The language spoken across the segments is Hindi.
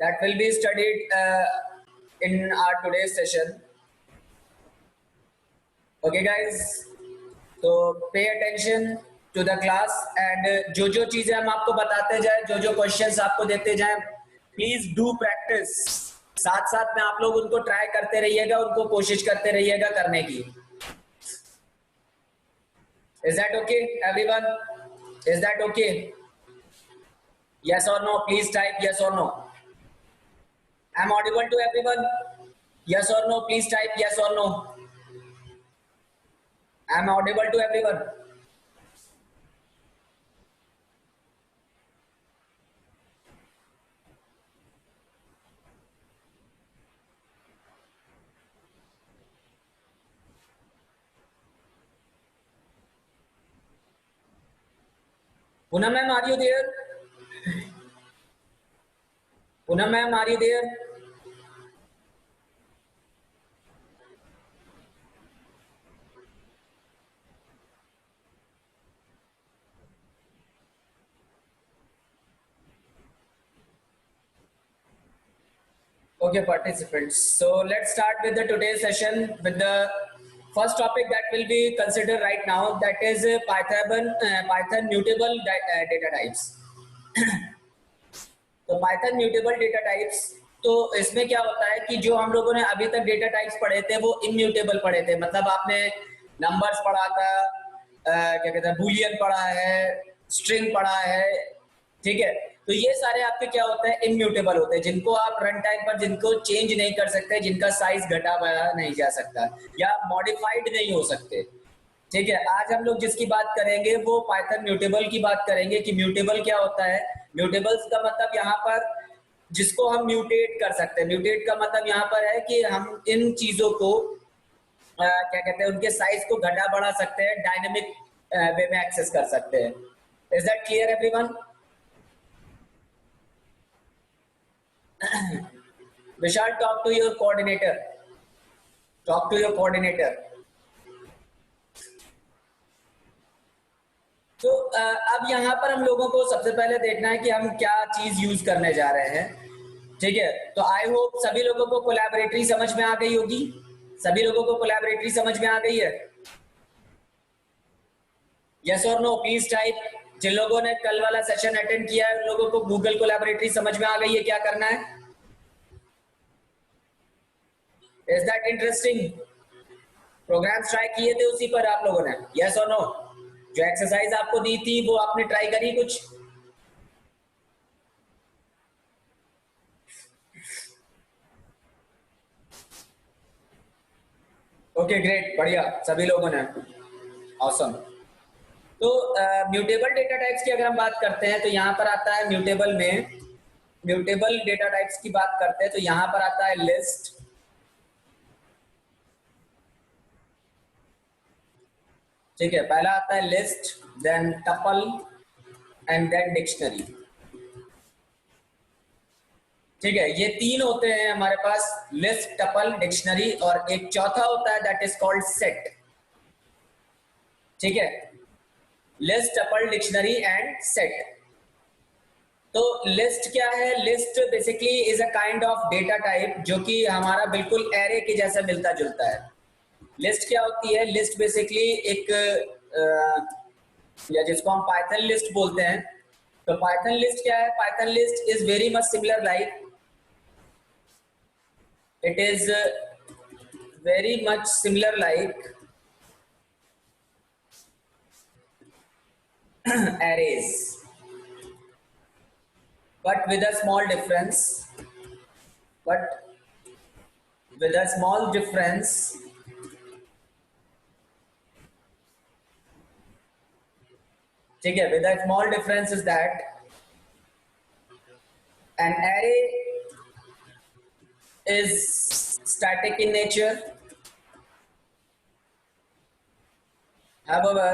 that will be studied in our today's session. Okay, guys. तो pay attention to the class and जो चीजें हम आपको बताते जाए, जो क्वेश्चंस आपको देते जाए, प्लीज डू प्रैक्टिस। साथ साथ में आप लोग उनको ट्राई करते रहिएगा, उनको कोशिश करते रहिएगा करने की। Is that okay everyone? Is that okay? Yes और नो? प्लीज टाइप यस और no. I am audible to everyone? Yes और नो? प्लीज टाइप यस और no. I am audible to everyone? Poonam ma'am, are you there? Poonam ma'am, are you there? Okay, participants. So let's start with the today's session with the first topic that will be considered right now. That is Python mutable data types. तो पाइथन म्यूटेबल डेटा टाइप्स, तो इसमें क्या होता है कि जो हम लोगों ने अभी तक डेटा टाइप्स पढ़े थे वो इम्यूटेबल पढ़े थे। मतलब आपने नंबर्स पढ़ा था, क्या कहते हैं, बूलियन पढ़ा है, स्ट्रिंग पढ़ा है, ठीक है। तो ये सारे आपके क्या होते हैं, इम्यूटेबल होते हैं, जिनको आप रन टाइम पर जिनको चेंज नहीं कर सकते, जिनका साइज घटा बढ़ा नहीं जा सकता या मॉडिफाइड नहीं हो सकते, ठीक है। आज हम लोग जिसकी बात करेंगे वो पाइथन म्यूटेबल की बात करेंगे कि म्यूटेबल क्या होता है। म्यूटेबल्स का मतलब यहाँ पर जिसको हम म्यूटेट कर सकते हैं। म्यूटेट का मतलब यहाँ पर है कि हम इन चीजों को क्या कहते हैं, उनके साइज को घटा बढ़ा सकते हैं, डायनेमिक वे में एक्सेस कर सकते हैं। Is that clear everyone? Vishal, talk to your coordinator, talk to your coordinator. तो अब यहाँ पर हम लोगों को सबसे पहले देखना है कि हम क्या चीज यूज करने जा रहे हैं, ठीक है। तो आई होप सभी लोगों को कोलैबोरेटरी समझ में आ गई होगी। सभी लोगों को कोलैबोरेटरी समझ में आ गई है? यस और नो? Please type. जिन लोगों ने कल वाला सेशन अटेंड किया है उन लोगों को गूगल कोलैबोरेटरी समझ में आ गई है, क्या करना है? Is that interesting? Programs try किए थे उसी पर आप लोगों ने? यस और नो? जो एक्सरसाइज आपको दी थी वो आपने ट्राई करी कुछ? ओके ग्रेट, बढ़िया, सभी लोगों ने, ऑसम। तो म्यूटेबल डेटा टाइप्स की अगर हम बात करते हैं तो यहाँ पर आता है म्यूटेबल में, म्यूटेबल डेटा टाइप्स की बात करते हैं तो यहाँ पर आता है लिस्ट, ठीक है। पहला आता है list, then tuple and then dictionary, ठीक है। ये तीन होते हैं हमारे पास, लिस्ट, टपल, डिक्शनरी, और एक चौथा होता है दैट इज कॉल्ड सेट, ठीक है। List, tuple, dictionary and set. तो लिस्ट क्या है? List basically is a kind of data type जो कि हमारा बिल्कुल एरे के जैसा मिलता जुलता है। लिस्ट क्या होती है? लिस्ट बेसिकली एक या जिसको हम पाइथन लिस्ट बोलते हैं। तो पाइथन लिस्ट क्या है? Python list is very much similar like, it is very much similar like arrays, but with a small difference, but with a small difference, ठीक है। with a small difference is that an array is static in nature, however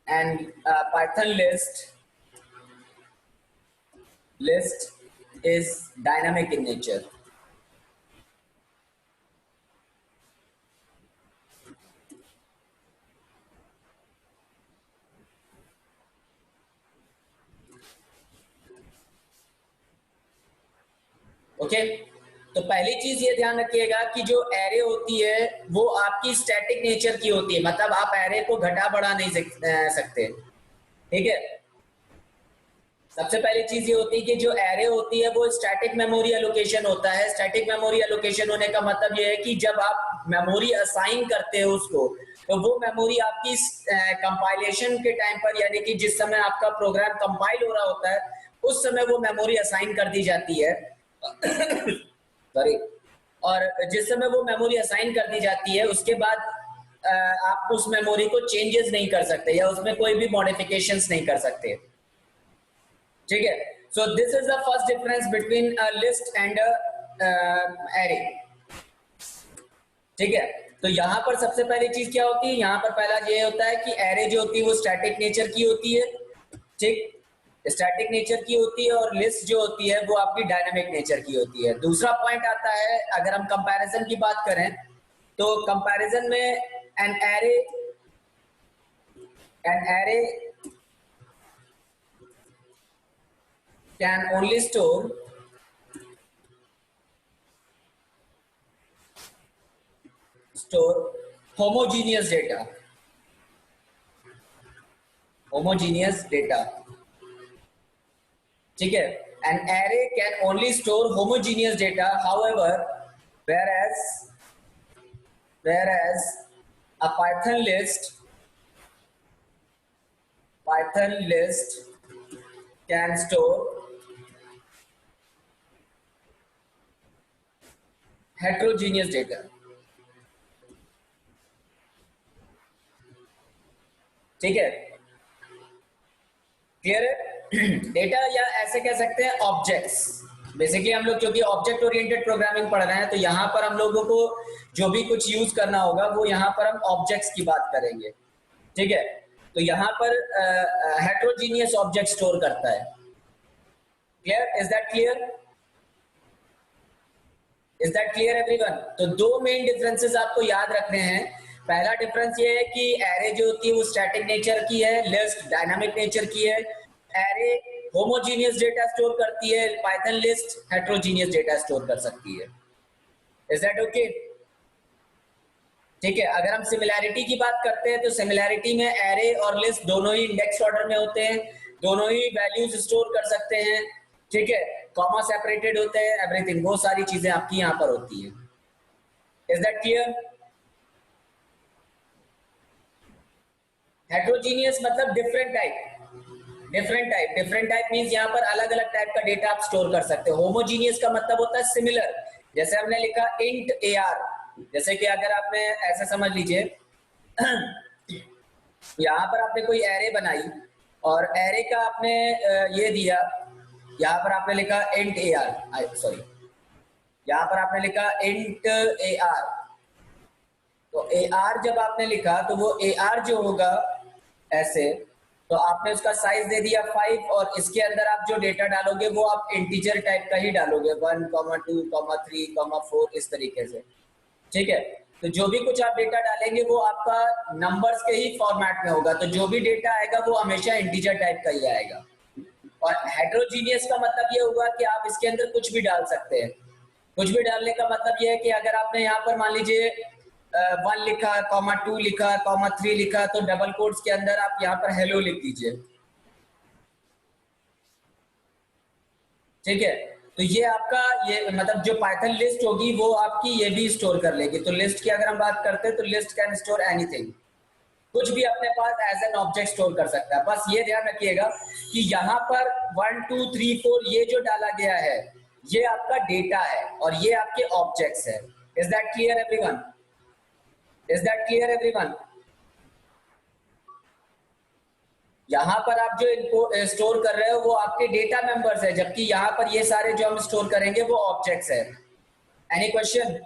and Python list is dynamic in nature, okay. तो पहली चीज ये ध्यान रखिएगा कि जो एरे होती है वो आपकी स्टैटिक नेचर की होती है, मतलब आप एरे को घटा बढ़ा नहीं सकते, ठीक है। सबसे पहली चीज ये होती है कि जो एरे होती है वो स्टैटिक मेमोरी एलोकेशन होता है। स्टैटिक मेमोरी एलोकेशन होने का मतलब ये है कि जब आप मेमोरी असाइन करते हो उसको, तो वो मेमोरी आपकी कंपाइलेशन के टाइम पर, यानी कि जिस समय आपका प्रोग्राम कंपाइल हो रहा होता है उस समय वो मेमोरी असाइन कर दी जाती है सॉरी। और जिस समय वो मेमोरी असाइन कर दी जाती है उसके बाद आप उस मेमोरी को चेंजेस नहीं कर सकते या उसमें कोई भी मॉडिफिकेशंस नहीं कर सकते, ठीक है। So this is the first difference between a list and array, ठीक है। तो यहाँ पर सबसे पहली चीज क्या होती है, यहाँ पर पहला ये होता है कि एरे जो होती है वो स्टैटिक नेचर की होती है, ठीक, स्टैटिक नेचर की होती है, और लिस्ट जो होती है वो आपकी डायनामिक नेचर की होती है। दूसरा पॉइंट आता है, अगर हम कंपैरिजन की बात करें तो कंपैरिजन में an array can only store homogeneous data, ठीक है। an array can only store homogeneous data, however whereas a python list can store heterogeneous data, ठीक है, क्लियर है। डेटा या ऐसे कह सकते हैं ऑब्जेक्ट्स, बेसिकली हम लोग क्योंकि ऑब्जेक्ट ओरिएंटेड प्रोग्रामिंग पढ़ रहे हैं तो यहाँ पर हम लोगों को जो भी कुछ यूज करना होगा वो यहाँ पर हम ऑब्जेक्ट्स की बात करेंगे, ठीक है। तो यहाँ पर हेट्रोजीनियस ऑब्जेक्ट स्टोर करता है, clear, is that clear, is that clear everyone. तो दो मेन डिफरेंसेस आपको याद रखने हैं। पहला डिफरेंस ये है कि एरे जो होती है वो स्टैटिक नेचर की है, लिस्ट डायनामिक नेचर की है। एरे होमोजीनियस डेटा स्टोर करती है, Python list heterogeneous data store कर सकती है, इज दैट ओके, ठीक है। अगर हम सिमिलैरिटी की बात करते हैं तो सिमिलैरिटी में एरे और लिस्ट दोनों ही इंडेक्स ऑर्डर में होते हैं, दोनों ही वैल्यूज स्टोर कर सकते हैं, ठीक है, कॉमा सेपरेटेड होते हैं, एवरीथिंग, वो सारी चीजें आपकी यहाँ पर होती है, इज दैट क्लियर। हेट्रोजीनियस मतलब डिफरेंट टाइप मींस यहाँ पर अलग अलग टाइप का डेटा आप स्टोर कर सकते हो। होमोजीनियस का मतलब होता है सिमिलर, जैसे हमने लिखा इंट AR, जैसे कि अगर आपने ऐसे समझ लीजिए यहाँ पर आपने कोई एरे बनाई और एरे का आपने ये दिया, यहाँ पर आपने लिखा इंट AR, सॉरी, यहाँ पर आपने लिखा इंट AR, तो AR जब आपने लिखा तो वो AR जो होगा ऐसे, तो आपने उसका साइज दे दिया 5 और इसके अंदर आप जो डेटा डालोगे वो आप इंटीजर टाइप का ही डालोगे, 1, 2, 3, 4, इस तरीके से, ठीक है। तो जो भी कुछ आप डेटा डालेंगे वो आपका नंबर्स के ही फॉर्मेट में होगा, तो जो भी डेटा आएगा वो हमेशा इंटीजर टाइप का ही आएगा। और हेट्रोजीनियस का मतलब ये होगा कि आप इसके अंदर कुछ भी डाल सकते हैं। कुछ भी डालने का मतलब ये है कि अगर आपने यहाँ पर मान लीजिए 1 लिखा, (2) लिखा, (3) लिखा, तो डबल कोट्स के अंदर आप यहाँ पर हेलो लिख दीजिए, ठीक है। तो ये आपका ये मतलब जो पाइथन लिस्ट होगी वो आपकी ये भी स्टोर कर लेगी। तो लिस्ट की अगर हम बात करते हैं तो लिस्ट कैन स्टोर एनीथिंग, कुछ भी अपने पास एज एन ऑब्जेक्ट स्टोर कर सकता है। बस ये ध्यान रखिएगा कि यहाँ पर 1, 2, 3, 4 ये जो डाला गया है ये आपका डेटा है और ये आपके ऑब्जेक्ट्स है। Is that clear everyone, is that clear everyone. यहाँ पर आप जो इनको स्टोर कर रहे हो वो आपके डेटा मेंबर्स है, जबकि यहाँ पर ये सारे जो हम स्टोर करेंगे वो ऑब्जेक्ट्स है। Any question,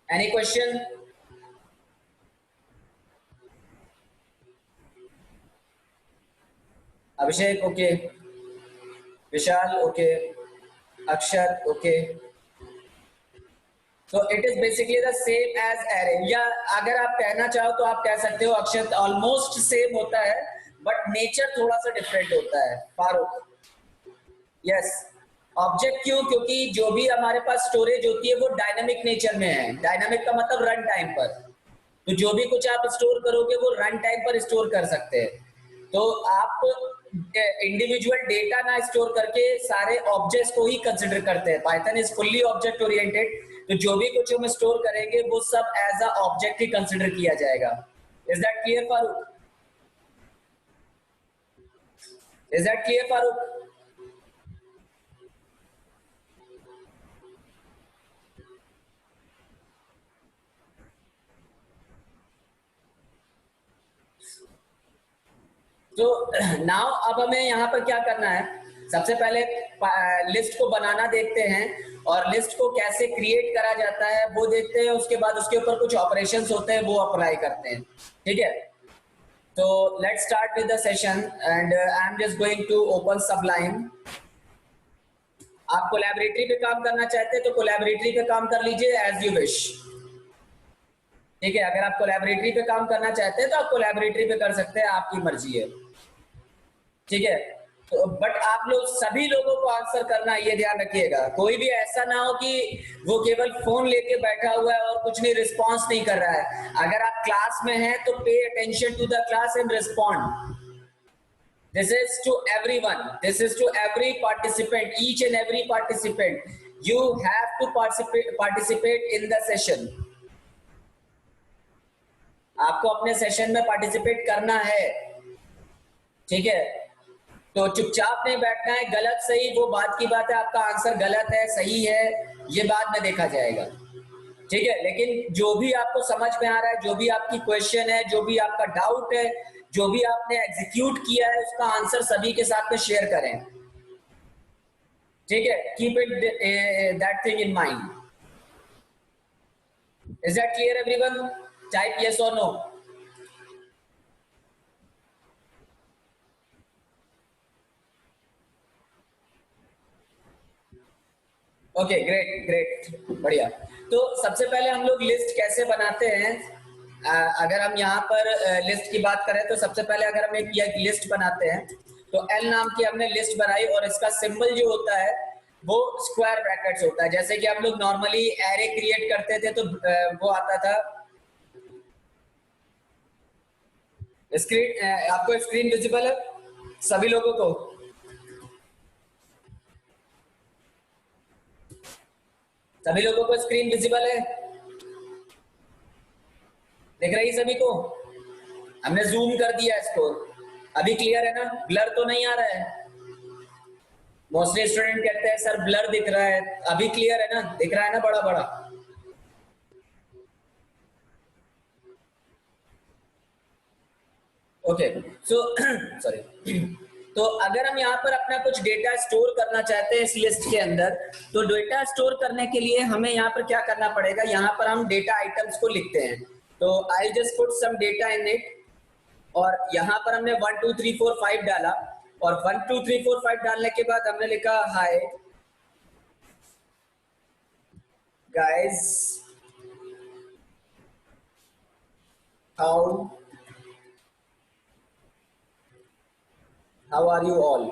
any question. Abhishek okay, Vishal okay, Akshar okay. तो it is basically the same as array, या अगर आप कहना चाहो तो आप कह सकते हो अक्षर ऑलमोस्ट सेम होता है बट नेचर थोड़ा सा डिफरेंट होता है। फारूक, यस, ऑब्जेक्ट क्यों? क्योंकि जो भी हमारे पास स्टोरेज होती है वो डायनामिक नेचर में है। डायनामिक का मतलब रन टाइम पर। तो जो भी कुछ आप स्टोर करोगे वो रन टाइम पर स्टोर कर सकते हैं। तो आप इंडिविजुअल डेटा ना स्टोर करके सारे ऑब्जेक्ट्स को ही कंसिडर करते हैं। Python is fully object oriented. तो जो भी कुछ हम स्टोर करेंगे वो सब एज अ ऑब्जेक्ट ही कंसिडर किया जाएगा। Is that clear Farooq? Is that clear Farooq? तो नाउ अब हमें यहाँ पर क्या करना है, सबसे पहले लिस्ट को बनाना देखते हैं और लिस्ट को कैसे क्रिएट करा जाता है वो देखते हैं। उसके बाद उसके ऊपर कुछ ऑपरेशंस होते हैं वो अप्लाई करते हैं। ठीक है, तो let's start with the session and I am just going to open Sublime. आप कोलैबोरेटरी पे काम करना चाहते हैं तो कोलैबोरेटरी पे काम कर लीजिए एज यू विश। ठीक है, अगर आप कोलैबोरेटरी पे काम करना चाहते हैं तो आप कोलैबोरेटरी पे कर सकते हैं, आपकी मर्जी है। ठीक है, तो बट आप लोग सभी लोगों को आंसर करना, ये ध्यान रखिएगा। कोई भी ऐसा ना हो कि वो केवल फोन लेके बैठा हुआ है और कुछ नहीं, रिस्पॉन्स नहीं कर रहा है। अगर आप क्लास में हैं तो pay attention to the class and respond. This is to everyone. This is to every participant, each and every participant. You have to participate in the session. आपको अपने सेशन में पार्टिसिपेट करना है। ठीक है, तो चुपचाप नहीं बैठना है। गलत सही वो बात की बात है, आपका आंसर गलत है सही है ये बाद में देखा जाएगा। ठीक है, लेकिन जो भी आपको समझ में आ रहा है, जो भी आपकी क्वेश्चन है, जो भी आपका डाउट है, जो भी आपने एग्जीक्यूट किया है उसका आंसर सभी के साथ में शेयर करें। ठीक है, keep it that thing in mind. Is that clear everyone? Type yes और नो। ओके, ग्रेट ग्रेट, बढ़िया। तो सबसे पहले हम लोग लिस्ट कैसे बनाते हैं? अगर हम यहाँ पर लिस्ट की बात करें तो सबसे पहले अगर हम एक लिस्ट बनाते हैं तो एल नाम की हमने लिस्ट बनाई और इसका सिंबल जो होता है वो स्क्वायर ब्रैकेट्स होता है। जैसे कि हम लोग नॉर्मली एरे क्रिएट करते थे तो वो आता था स्क्रीन। आपको स्क्रीन विजिबल है सभी लोगों को? सभी लोगों को स्क्रीन विजिबल है? दिख रही सभी को? हमने जूम कर दिया इसको, अभी क्लियर है ना? ब्लर तो नहीं आ रहा है? मोस्टली स्टूडेंट कहते हैं सर ब्लर दिख रहा है, अभी क्लियर है ना? दिख रहा है ना बड़ा बड़ा? Okay, so sorry. तो अगर हम यहाँ पर अपना कुछ डेटा स्टोर करना चाहते हैं इस लिस्ट के अंदर, तो डेटा स्टोर करने के लिए हमें यहाँ पर क्या करना पड़ेगा? यहाँ पर हम डेटा आइटम्स को लिखते हैं। तो I just put some data in it और यहाँ पर हमने 1 2 3 4 5 डाला और 1 2 3 4 5 डालने के बाद हमने लिखा hi guys how are you all?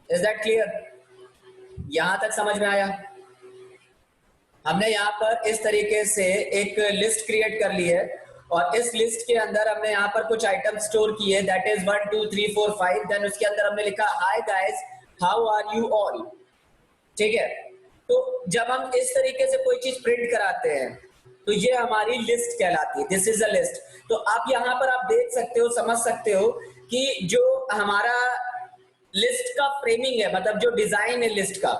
Is that clear? यहां तक समझ में आया? हमने यहाँ पर इस तरीके से एक लिस्ट क्रिएट कर ली है और इस लिस्ट के अंदर हमने यहाँ पर कुछ आइटम स्टोर किए, दैट इज 1 2 3 4 5। देन उसके अंदर हमने लिखा hi guys how are you all. ठीक है, तो जब हम इस तरीके से कोई चीज प्रिंट कराते हैं तो ये हमारी लिस्ट कहलाती है। This is a list. तो आप यहाँ पर आप देख सकते हो, समझ सकते हो कि जो हमारा लिस्ट का फ्रेमिंग है, मतलब जो डिजाइन है लिस्ट का,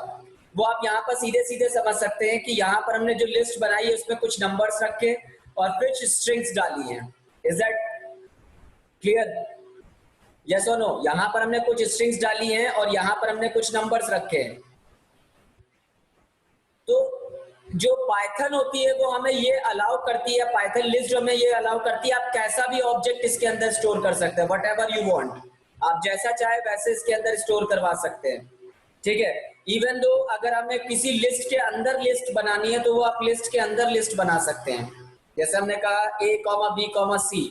वो आप यहाँ पर सीधे सीधे समझ सकते हैं कि यहाँ पर हमने जो लिस्ट बनाई है उसमें कुछ नंबर्स रखे और कुछ स्ट्रिंग्स डाली हैं। Is that clear? यस और नो? यहाँ पर हमने कुछ स्ट्रिंग्स डाली हैं और यहाँ पर हमने कुछ नंबर्स रखे हैं। तो जो पाइथन होती है वो हमें ये अलाउ करती है, पाइथन लिस्ट हमें ये अलाउ करती है आप कैसा भी ऑब्जेक्ट इसके अंदर स्टोर कर सकते हैं, वट एवर यू वॉन्ट। आप जैसा चाहे वैसे इसके अंदर स्टोर करवा सकते हैं। ठीक है, इवन दो अगर हमें किसी लिस्ट के अंदर लिस्ट बनानी है तो वो आप लिस्ट के अंदर लिस्ट बना सकते हैं। जैसे हमने कहा A comma B comma C,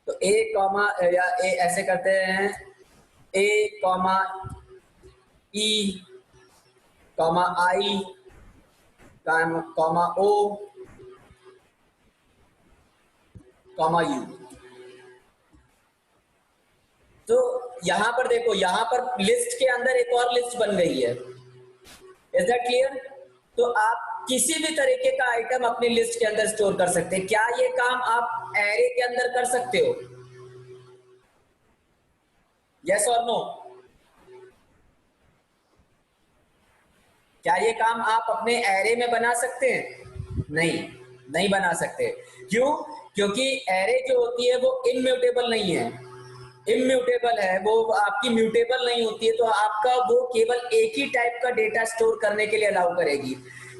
तो ए कॉमा या ए ऐसे करते हैं A comma E comma I comma O comma U. तो यहां पर देखो, यहां पर लिस्ट के अंदर एक और लिस्ट बन गई है। Is that clear? तो आप किसी भी तरीके का आइटम अपनी लिस्ट के अंदर स्टोर कर सकते हैं। क्या ये काम आप एरे के अंदर कर सकते हो? यस और नो? क्या ये काम आप अपने एरे में बना सकते हैं? नहीं, नहीं बना सकते। क्यों? क्योंकि एरे जो होती है वो इम्यूटेबल नहीं है। इम्यूटेबल है, वो आपकी म्यूटेबल नहीं होती है, तो आपका वो केवल एक ही टाइप का डेटा स्टोर करने के लिए अलाउ करेगी।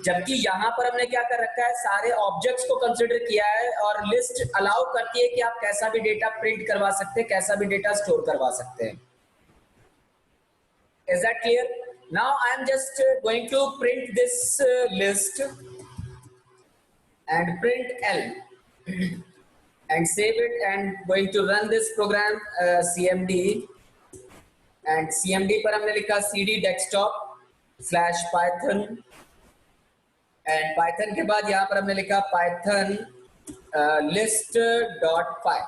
जबकि यहां पर हमने क्या कर रखा है, सारे ऑब्जेक्ट्स को कंसिडर किया है और लिस्ट अलाउ करती है कि आप कैसा भी डेटा प्रिंट करवा सकते हैं, कैसा भी डेटा स्टोर करवा सकते हैं। Is that clear? Now I am just going to print this list and print L and save it and going to run this program cmd and cmd पर हमने लिखा cd desktop slash python and python के बाद यहाँ पर हमने लिखा python list.py।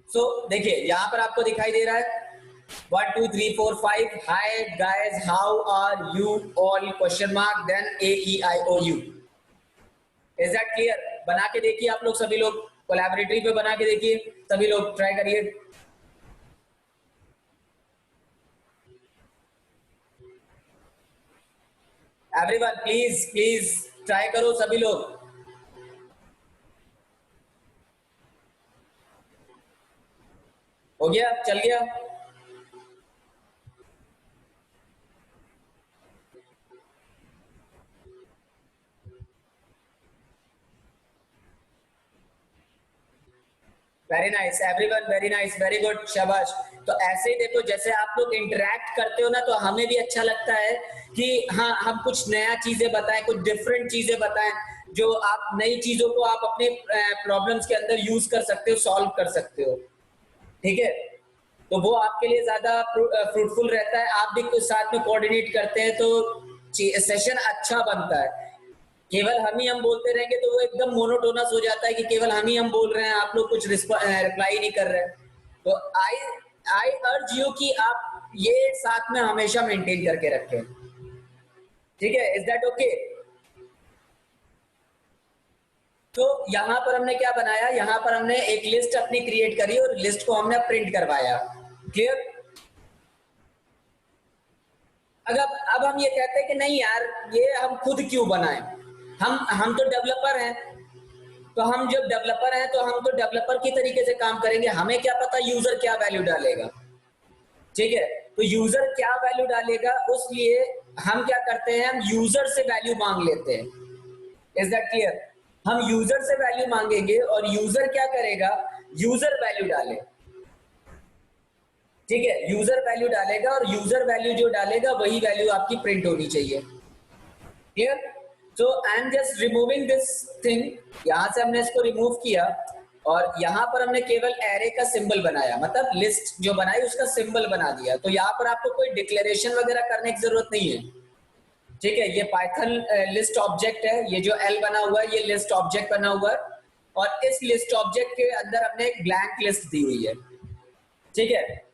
सो देखिए यहाँ पर आपको दिखाई दे रहा है 1 2 3 4 5 hi guys how are you all question mark then AEIOU। Is that clear? बना के देखिए आप लोग, सभी लोग कोलैबोरेटरी पे बना के देखिए, सभी लोग ट्राई करिए। एवरीवन प्लीज प्लीज ट्राई करो सभी लोग। हो गया? चल गया? Very nice everyone, very nice, very good, शाबाश। तो ऐसे ही देखो, जैसे आप लोग इंटरेक्ट करते हो ना, तो हमें भी अच्छा लगता है कि हाँ हम कुछ नया चीजें बताएं, कुछ डिफरेंट चीजें बताएं, जो आप नई चीजों को आप अपने प्रॉब्लम्स के अंदर यूज कर सकते हो, सॉल्व कर सकते हो। ठीक है? तो वो आपके लिए ज्यादा फ्रूटफुल रहता है। आप भी कुछ साथ में कोऑर्डिनेट करते हैं तो सेशन अच्छा बनता है। केवल हम बोलते रहेंगे तो वो एकदम मोनोटोनस हो जाता है कि केवल हम बोल रहे हैं, आप लोग कुछ रिप्लाई नहीं कर रहे हैं। तो आई अर्ज यू कि आप ये साथ में हमेशा मेंटेन करके रखें। ठीक है? Is that okay? तो यहां पर हमने क्या बनाया, यहां पर हमने एक लिस्ट अपनी क्रिएट करी और लिस्ट को हमने प्रिंट करवाया। क्लियर? अगर अब हम ये कहते हैं कि नहीं यार, ये हम खुद क्यों बनाएं, हम तो डेवलपर हैं, तो हम जब डेवलपर हैं तो हम तो डेवलपर की तरीके से काम करेंगे। हमें क्या पता यूजर क्या वैल्यू डालेगा। ठीक है? तो यूजर क्या वैल्यू डालेगा, उसलिए हम क्या करते हैं, हम यूजर से वैल्यू मांग लेते हैं। Is that clear? हम यूजर से वैल्यू मांगेंगे और यूजर क्या करेगा, यूजर वैल्यू डाले। ठीक है? यूजर वैल्यू डालेगा और यूजर वैल्यू जो डालेगा वही वैल्यू आपकी प्रिंट होनी चाहिए। क्लियर? तो आई am just removing this thing. यहां से हमने इसको रिमूव किया और यहां पर हमने केवल एरे का सिंबल बनाया, मतलब लिस्ट जो बनाई उसका सिंबल बना दिया। तो यहां पर आपको कोई डिक्लेरेशन वगैरह करने की जरूरत नहीं है। ठीक है? ये पाइथन लिस्ट ऑब्जेक्ट है, ये जो एल बना हुआ है ये लिस्ट ऑब्जेक्ट बना हुआ है और इस लिस्ट ऑब्जेक्ट के अंदर हमने एक ब्लैंक लिस्ट दी हुई है। ठीक है?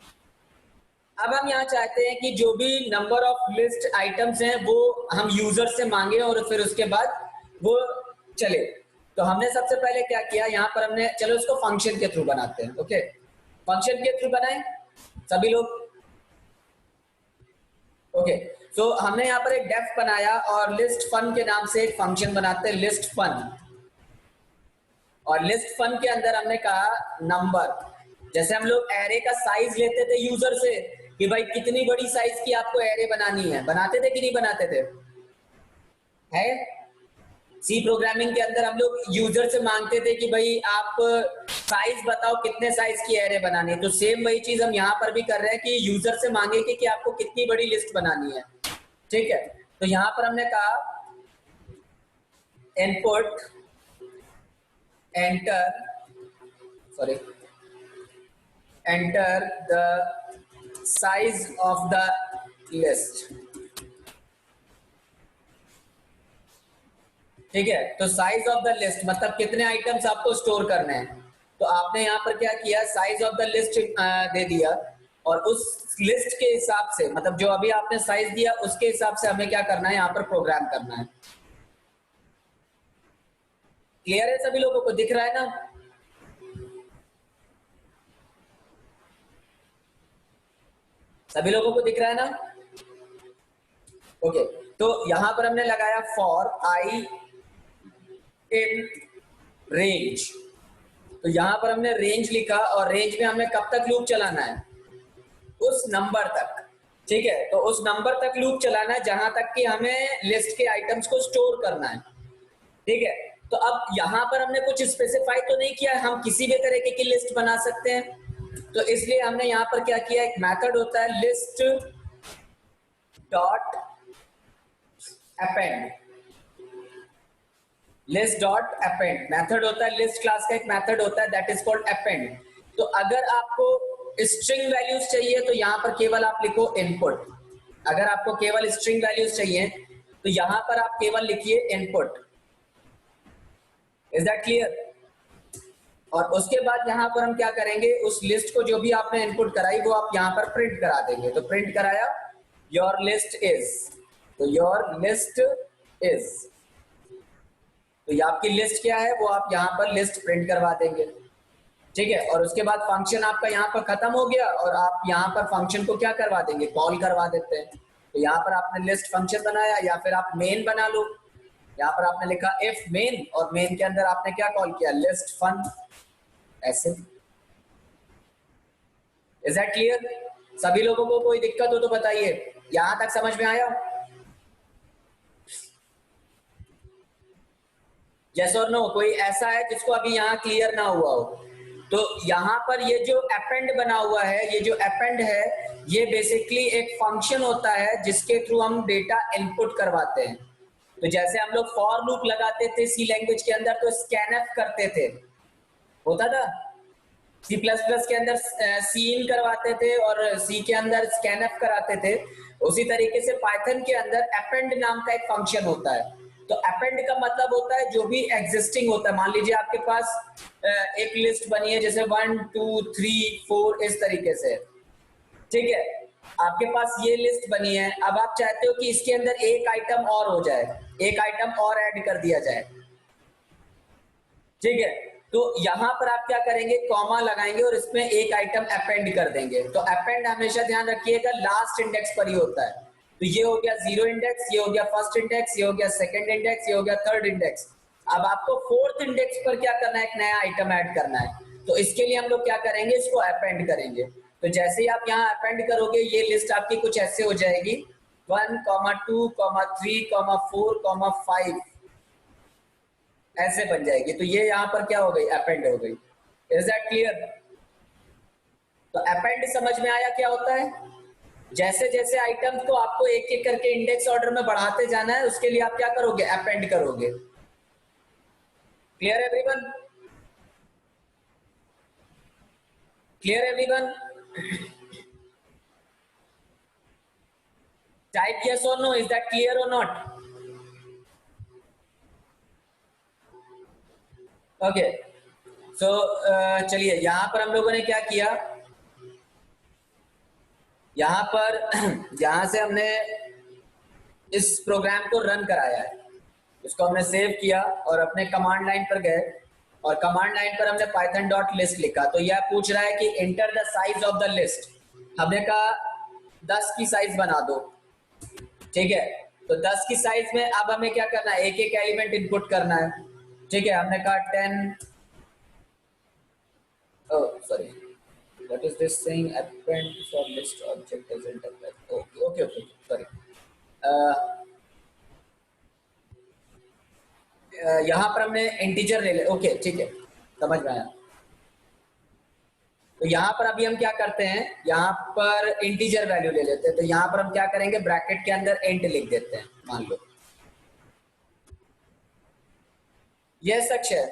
अब हम यहाँ चाहते हैं कि जो भी नंबर ऑफ लिस्ट आइटम्स हैं वो हम यूजर से मांगे और फिर उसके बाद वो चले। तो हमने सबसे पहले क्या किया, यहाँ पर हमने, चलो इसको फंक्शन के थ्रू बनाते हैं। ओके, फंक्शन के थ्रू बनाए सभी लोग। ओके, तो हमने यहाँ पर एक डेफ बनाया और लिस्ट फन के नाम से एक फंक्शन बनाते हैं, लिस्ट फन। और लिस्ट फन के अंदर हमने कहा नंबर। जैसे हम लोग एरे का साइज लेते थे यूजर से कि भाई कितनी बड़ी साइज की आपको एरे बनानी है, बनाते थे कि नहीं बनाते थे? है? सी प्रोग्रामिंग के अंदर हम लोग यूजर से मांगते थे कि भाई आप साइज बताओ, कितने साइज की एरे बनानी है। तो सेम वही चीज हम यहाँ पर भी कर रहे हैं कि यूजर से मांगेंगे कि आपको कितनी बड़ी लिस्ट बनानी है। ठीक है, तो यहाँ पर हमने कहा input enter the size of the list। ठीक है, तो साइज ऑफ द लिस्ट मतलब कितने आइटम्स आपको स्टोर करने हैं। तो आपने यहाँ पर क्या किया, साइज ऑफ द लिस्ट दे दिया, और उस लिस्ट के हिसाब से मतलब जो अभी आपने साइज दिया उसके हिसाब से हमें क्या करना है, यहाँ पर प्रोग्राम करना है। क्लियर है सभी लोगों को, दिख रहा है ना? सभी लोगों को दिख रहा है ना? ओके, तो यहां पर हमने लगाया फॉर आई इन रेंज। तो यहां पर हमने रेंज लिखा, और रेंज में हमें कब तक लूप चलाना है, उस नंबर तक। ठीक है, तो उस नंबर तक लूप चलाना है जहां तक कि हमें लिस्ट के आइटम्स को स्टोर करना है। ठीक है, तो अब यहां पर हमने कुछ स्पेसिफाई तो नहीं किया, हम किसी भी तरीके की लिस्ट बना सकते हैं। तो इसलिए हमने यहां पर क्या किया, एक मेथड होता है list dot append. List dot append method होता है, लिस्ट क्लास का एक मेथड होता है, दैट इज कॉल्ड अपेंड। तो अगर आपको स्ट्रिंग वैल्यूज चाहिए तो यहां पर केवल आप लिखो इनपुट। अगर आपको केवल स्ट्रिंग वैल्यूज चाहिए तो यहां पर आप केवल लिखिए इनपुट। Is that clear? और उसके बाद यहां पर हम क्या करेंगे, उस लिस्ट को जो भी आपने इनपुट कराई वो आप यहां पर प्रिंट करा देंगे। तो प्रिंट कराया योर लिस्ट इज, तो योर लिस्ट इज, तो ये आपकी लिस्ट क्या है वो आप यहाँ पर लिस्ट प्रिंट करवा देंगे। ठीक है, और उसके बाद फंक्शन आपका यहाँ पर खत्म हो गया, और आप यहाँ पर फंक्शन को क्या करवा देंगे, कॉल करवा देते हैं। तो यहाँ पर आपने लिस्ट फंक्शन बनाया, या फिर आप मेन बना लो। यहाँ पर आपने लिखा इफ मेन, और मेन के अंदर आपने क्या कॉल किया, लिस्ट फन, ऐसे। Is that clear? सभी लोगों को कोई दिक्कत हो तो बताइए, यहां तक समझ में आया? यस और नो? कोई ऐसा है जिसको अभी यहाँ क्लियर ना हुआ हो? तो यहाँ पर ये जो अपेंड बना हुआ है, ये जो अपेंड है ये बेसिकली एक फंक्शन होता है जिसके थ्रू हम डेटा इनपुट करवाते हैं। तो जैसे हम लोग फॉर लूप लगाते थे सी लैंग्वेज के अंदर, तो स्कैनफ करते थे, होता था। सी प्लस प्लस के अंदर सी इन करवाते थे और सी के अंदर स्कैनफ कराते थे। उसी तरीके से पाइथन के अंदर अपेंड नाम का एक फंक्शन होता है। तो अपेंड का मतलब होता है जो भी एग्जिस्टिंग होता है। मान लीजिए आपके पास एक लिस्ट बनी है जैसे 1 2 3 4 इस तरीके से। ठीक है, आपके पास ये लिस्ट बनी है, अब आप चाहते हो कि इसके अंदर एक आइटम और हो जाए, एक आइटम और ऐड कर दिया जाए। ठीक है, तो यहां पर आप क्या करेंगे, कॉमा लगाएंगे और इसमें एक आइटम अपेंड कर देंगे। तो अपेंड हमेशा ध्यान रखिएगा लास्ट इंडेक्स पर ही होता है। तो ये हो गया जीरो इंडेक्स, ये हो गया फर्स्ट इंडेक्स, ये हो गया सेकंड इंडेक्स, ये हो गया थर्ड इंडेक्स। अब आपको फोर्थ इंडेक्स पर क्या करना है, एक नया आइटम ऐड करना है। तो इसके लिए हम लोग क्या करेंगे, इसको अपेंड करेंगे। तो जैसे ही आप यहाँ अपेंड करोगे ये लिस्ट आपकी कुछ ऐसे हो जाएगी 1, 2, 3, 4, 5 ऐसे बन जाएगी। तो ये यहाँ पर क्या हो गई, अपेंड हो गई। Is that clear? तो अपेंड समझ में आया क्या होता है? जैसे जैसे आइटम को आपको एक एक करके इंडेक्स ऑर्डर में बढ़ाते जाना है, उसके लिए आप क्या करोगे, अपेंड करोगे। Clear everyone? Clear everyone? Type yes और नो, इज दैट क्लियर और नॉट? ओके, सो चलिए यहां पर हम लोगों ने क्या किया, यहां पर यहां से हमने इस प्रोग्राम को रन कराया है, इसको हमने सेव किया और अपने कमांड लाइन पर गए, और कमांड लाइन पर हमने पाइथन डॉट लिस्ट लिखा। तो यह पूछ रहा है कि enter the size of the list. हमने कहा 10 की साइज बना दो। ठीक है, तो 10 की साइज में अब हमें क्या करना है, एक एक एलिमेंट इनपुट करना है। ठीक है, हमने कहा 10, sorry, what is this saying, append for list object doesn't apply. Okay, sorry. यहाँ पर हमने इंटीजर ले ले, ओके ठीक है, समझ में आया। तो यहाँ पर अभी हम क्या करते हैं, यहाँ पर इंटीजर वैल्यू ले लेते हैं। तो यहाँ पर हम क्या करेंगे, ब्रैकेट के अंदर इंट लिख देते हैं, मान लो। Yes Akshay,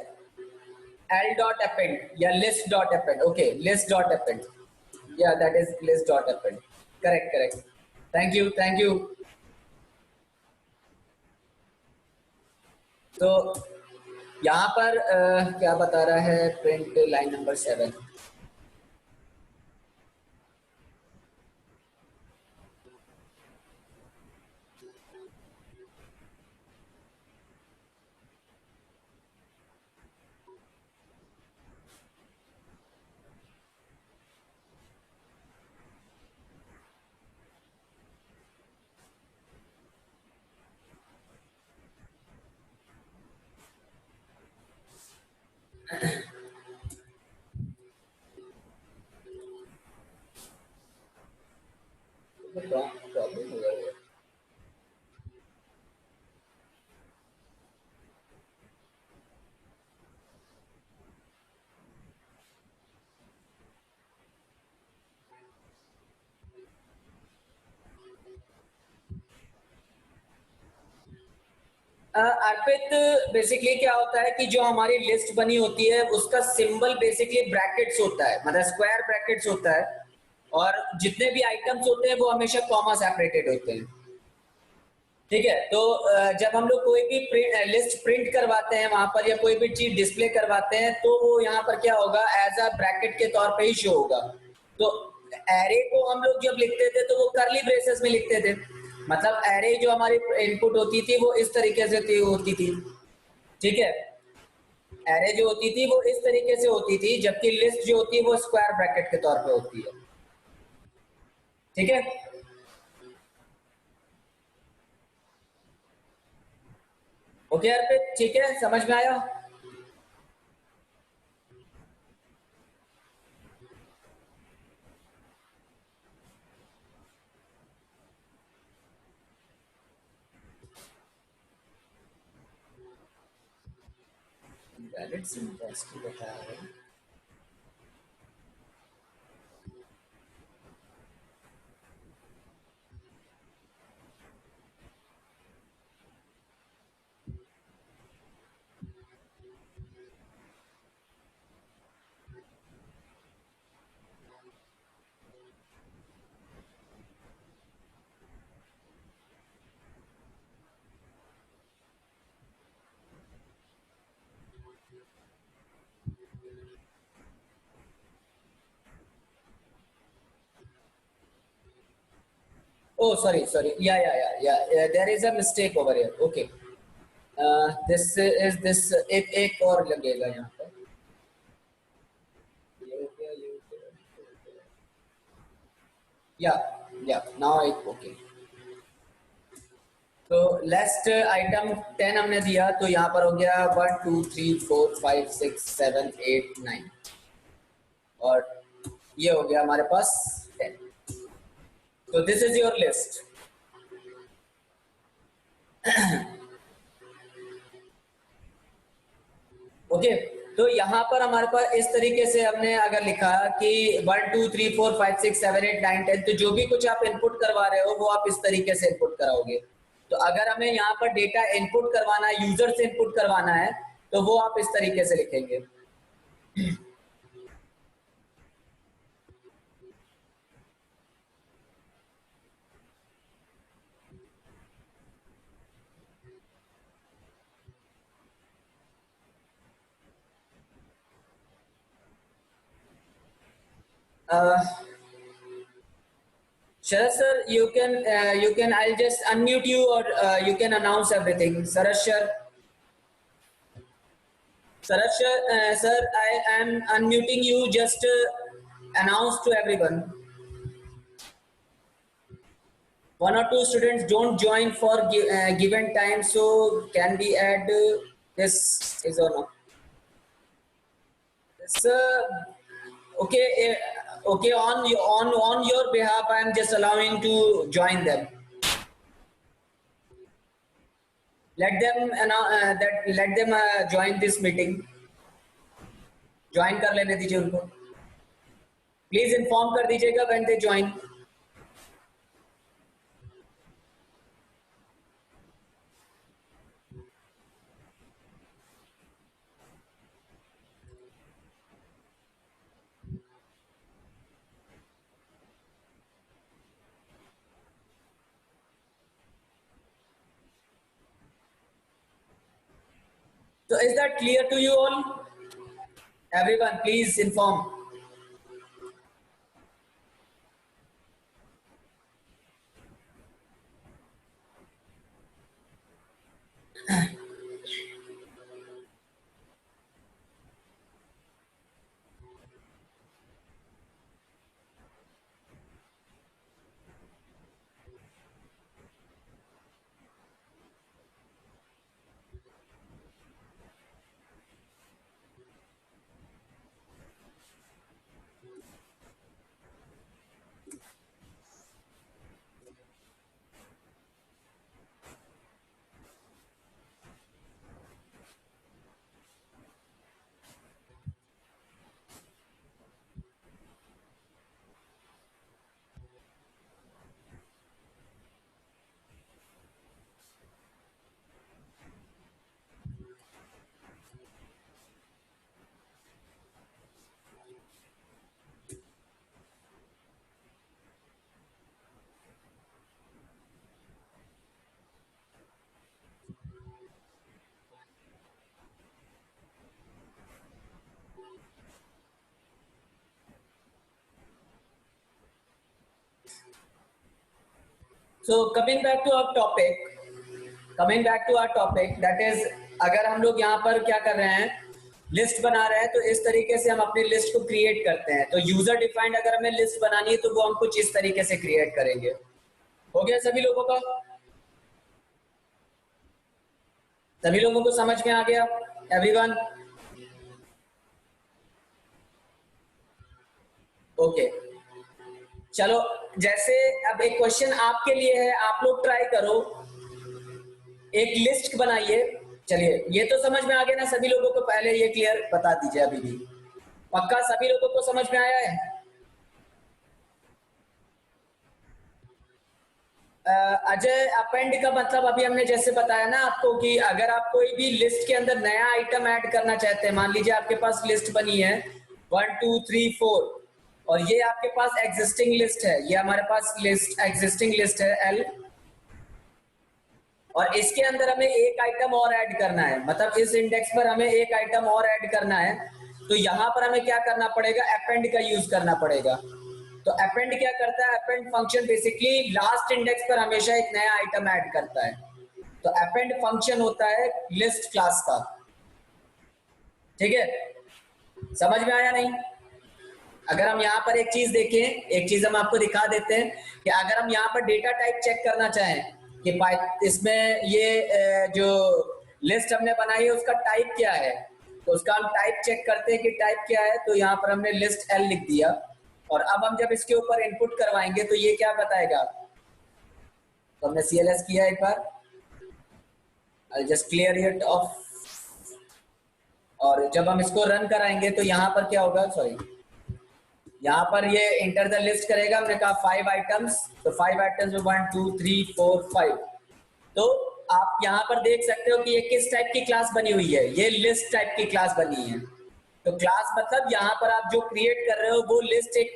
L dot append या list dot append, okay, list dot append, yeah, that is list dot append, correct correct, thank you thank you। तो यहाँ पर क्या बता रहा है, प्रिंट लाइन नंबर 7। प्रॉब्लम हो गया। अर्पित, बेसिकली क्या होता है कि जो हमारी लिस्ट बनी होती है उसका सिंबल बेसिकली ब्रैकेट्स होता है, मतलब स्क्वायर ब्रैकेट्स होता है, और जितने भी आइटम्स होते हैं वो हमेशा कॉमा सेपरेटेड होते हैं। ठीक है, तो जब हम लोग कोई भी लिस्ट प्रिंट करवाते हैं वहां पर, या कोई भी चीज डिस्प्ले करवाते हैं, तो वो यहाँ पर क्या होगा, एज अ ब्रैकेट के तौर पे ही शो होगा। तो एरे को हम लोग जब लिखते थे तो वो करली ब्रेसेस में लिखते थे, मतलब एरे जो हमारी इनपुट होती थी वो इस तरीके से होती थी। ठीक है, एरे जो होती थी वो इस तरीके से होती थी, जबकि लिस्ट जो होती है वो स्क्वायर ब्रैकेट के तौर पे होती है। ठीक है, ओके अर्पित, ठीक है, समझ में आया। वैलिड सिंबल्स की बता रहे हैं। Oh, sorry. Yeah. There is a mistake over here. Okay. This is this. एक और लगेगा यहाँ पर। Yeah. Now I okay. तो लास्ट आइटम 10 हमने दिया, तो यहाँ पर हो गया 1 2 3 4 5 6 7 8 9, और ये हो गया हमारे पास 10। तो this is your list. Okay, तो यहाँ पर हमारे पास इस तरीके से हमने अगर लिखा कि 1 2 3 4 5 6 7 8 9 10, तो जो भी कुछ आप इनपुट करवा रहे हो वो आप इस तरीके से इनपुट कराओगे। तो अगर हमें यहाँ पर डेटा इनपुट करवाना है, यूजर से इनपुट करवाना है, तो वो आप इस तरीके से लिखेंगे। Sharad sir, you can. I'll just unmute you, or you can announce everything. Sharad sir, I am unmuting you. Just announce to everyone. One or two students don't join for given time, so can we add this is or no? Sir, okay, okay. On your behalf, I am just allowing to join them. let them join this meeting. Join कर लेने दीजिए उनको, प्लीज इन्फॉर्म कर दीजिएगा when they join. So is that clear to you all? Everyone, please inform. So coming back to our topic, that is, अगर हम लोग यहाँ पर क्या कर रहे हैं, लिस्ट बना रहे हैं, तो इस तरीके से हम अपनी लिस्ट को क्रिएट करते हैं. तो यूजर डिफाइंड अगर हमें लिस्ट बनानी है तो वो हम कुछ इस तरीके से क्रिएट करेंगे. हो गया सभी लोगों का? सभी लोगों को समझ में आ गया? एवरीवन? ओके. चलो, जैसे अब एक क्वेश्चन आपके लिए है, आप लोग ट्राई करो, एक लिस्ट बनाइए. चलिए, ये तो समझ में आ गया ना सभी लोगों को? पहले ये क्लियर बता दीजिए. अभी भी पक्का सभी लोगों को समझ में आया है? अजय, अपेंड का मतलब अभी हमने जैसे बताया ना आपको कि अगर आप कोई भी लिस्ट के अंदर नया आइटम ऐड करना चाहते हैं, मान लीजिए आपके पास लिस्ट बनी है 1 2 3 4 और ये आपके पास एग्जिस्टिंग लिस्ट है, ये हमारे पास लिस्ट एग्जिस्टिंग लिस्ट है L, और इसके अंदर हमें एक आइटम और ऐड करना है, मतलब इस इंडेक्स पर हमें एक आइटम और ऐड करना है. तो यहां पर हमें क्या करना पड़ेगा? अपेंड का यूज करना पड़ेगा. तो अपेंड क्या करता है? Append function basically last index पर हमेशा एक नया आइटम ऐड करता है. तो अपेंड फंक्शन होता है लिस्ट क्लास का. ठीक है, समझ में आया नहीं? अगर हम यहाँ पर एक चीज देखें, एक चीज हम आपको दिखा देते हैं कि अगर हम यहाँ पर डेटा टाइप चेक करना चाहें कि इसमें ये जो लिस्ट हमने बनाई है उसका टाइप क्या है, तो उसका हम टाइप चेक करते हैं कि टाइप क्या है. तो यहाँ पर हमने लिस्ट L लिख दिया, और अब हम जब इसके ऊपर इनपुट करवाएंगे तो ये क्या बताएगा? तो हमने CLS किया एक बार, I'll just clear it off, और जब हम इसको रन कराएंगे तो यहाँ पर क्या होगा? सॉरी, यहाँ पर ये इंटर द लिस्ट करेगा. हमने कहा 5 आइटम्स, तो 5 आइटम्स में 1 2 3 4 5. तो आप यहाँ पर देख सकते हो कि ये किस टाइप की क्लास बनी हुई है? ये लिस्ट टाइप की क्लास बनी है. तो क्लास मतलब यहाँ पर आप जो क्रिएट कर रहे हो वो लिस्ट एक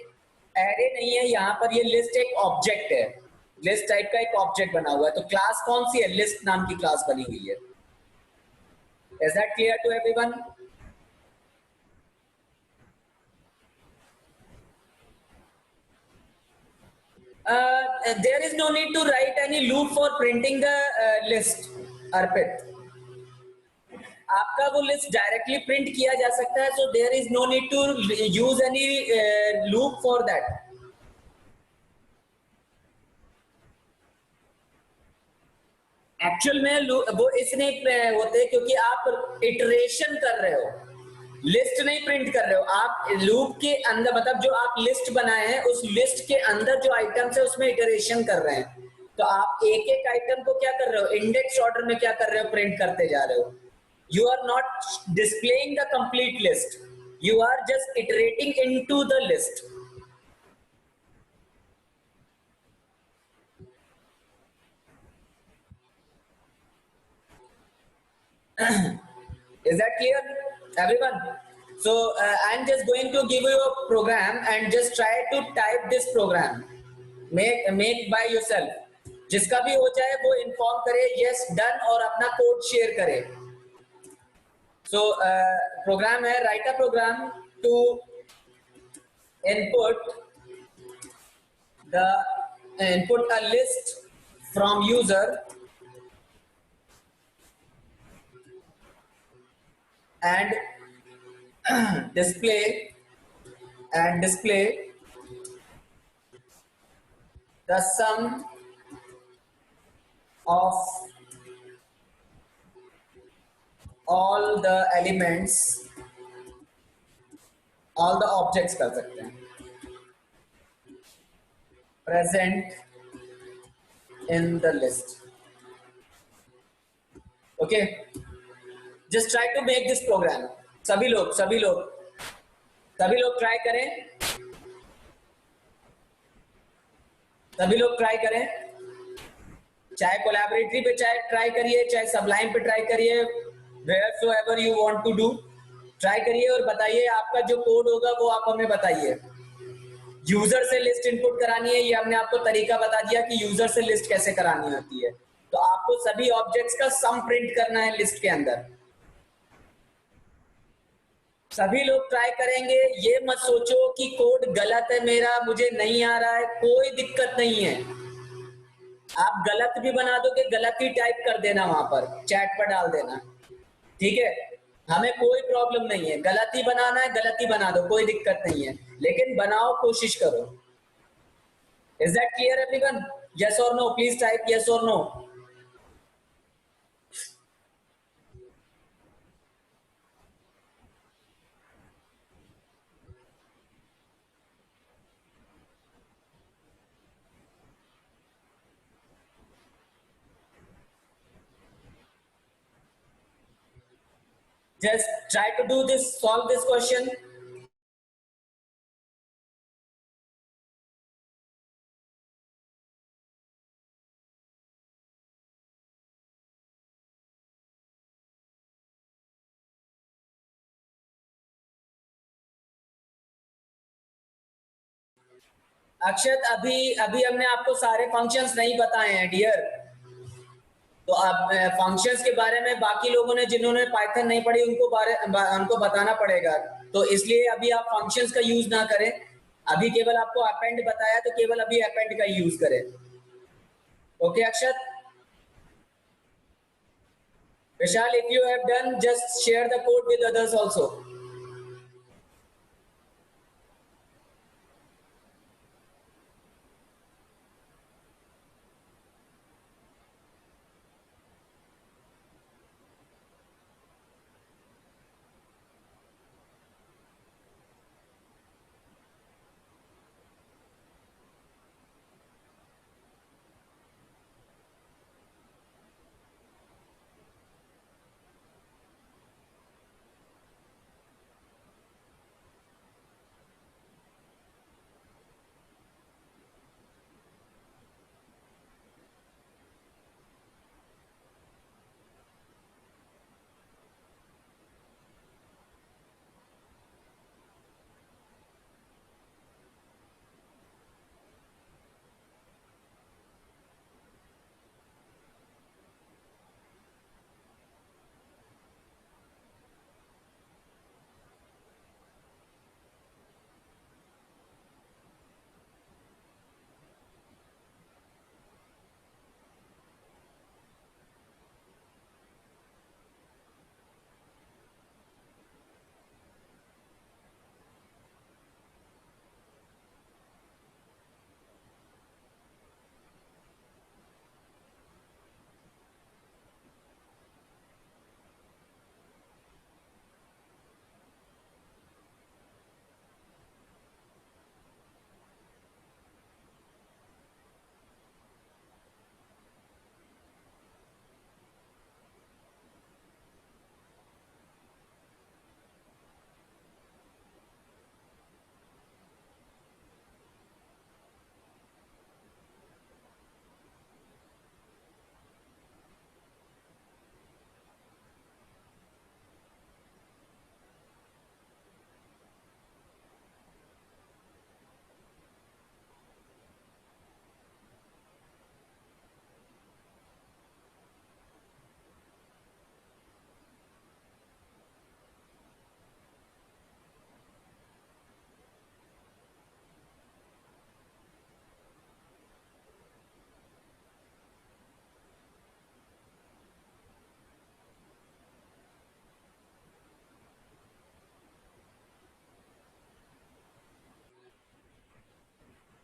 एरे नहीं है, यहाँ पर ये लिस्ट एक ऑब्जेक्ट है, लिस्ट टाइप का एक ऑब्जेक्ट बना हुआ है. तो क्लास कौन सी है? लिस्ट नाम की क्लास बनी हुई है. Is that clear to everyone? There is no need to write any loop for printing the list. अर्पित, आपका वो लिस्ट डायरेक्टली प्रिंट किया जा सकता है, so there is no need to use any loop for that. Actual में वो इसलिए होते हैं क्योंकि आप इटरेशन कर रहे हो, लिस्ट नहीं प्रिंट कर रहे हो. आप लूप के अंदर, मतलब जो आप लिस्ट बनाए हैं उस लिस्ट के अंदर जो आइटम्स है उसमें इटरेशन कर रहे हैं. तो आप एक एक आइटम को क्या कर रहे हो, इंडेक्स ऑर्डर में क्या कर रहे हो, प्रिंट करते जा रहे हो. You are not displaying the complete list, you are just iterating into the list. Is that clear, everyone? So I'm just going to give you a program and just try to type this program. Make by yourself. जिसका भी हो जाए वो इन्फॉर्म करे yes done और अपना कोड शेयर करे. So program है, write a program to input the input a list from user and display display the sum of all the elements, all the objects कर सकते हैं present in the list. Okay, just try to make this program. सभी लोग ट्राई करें, सभी लोग ट्राई करें, चाहे कोलैबोरेटरी पे चाहे ट्राई करिए, चाहे सबलाइन पे ट्राई करिए, wheresoever you want to do, try करिए और बताइए आपका जो कोड होगा वो आप हमें बताइए. यूजर से लिस्ट इनपुट करानी है, ये हमने आपको तरीका बता दिया कि यूजर से लिस्ट कैसे करानी होती है. तो आपको सभी ऑब्जेक्ट्स का सम प्रिंट करना है लिस्ट के अंदर. सभी लोग ट्राई करेंगे, ये मत सोचो कि कोड गलत है मेरा, मुझे नहीं आ रहा है, कोई दिक्कत नहीं है. आप गलत भी बना दोगे, गलत ही टाइप कर देना, वहां पर चैट पर डाल देना, ठीक है. हमें कोई प्रॉब्लम नहीं है, गलत ही बनाना है गलत ही बना दो, कोई दिक्कत नहीं है, लेकिन बनाओ, कोशिश करो. Is that clear everyone? Yes और नो, प्लीज टाइप यस और no. Just try to do this, solve this question. Akshat, अभी अभी हमने आपको सारे फंक्शंस नहीं बताए हैं डियर. तो अब फंक्शंस के बारे में बाकी लोगों ने, जिन्होंने पाइथन नहीं पढ़ी, उनको बताना पड़ेगा. तो इसलिए अभी आप फंक्शंस का यूज ना करें. अभी केवल आपको अपेंड बताया, तो केवल अभी अपेंड का यूज करें. Okay Akshat? Vishal, if you have done, just share the code with others also.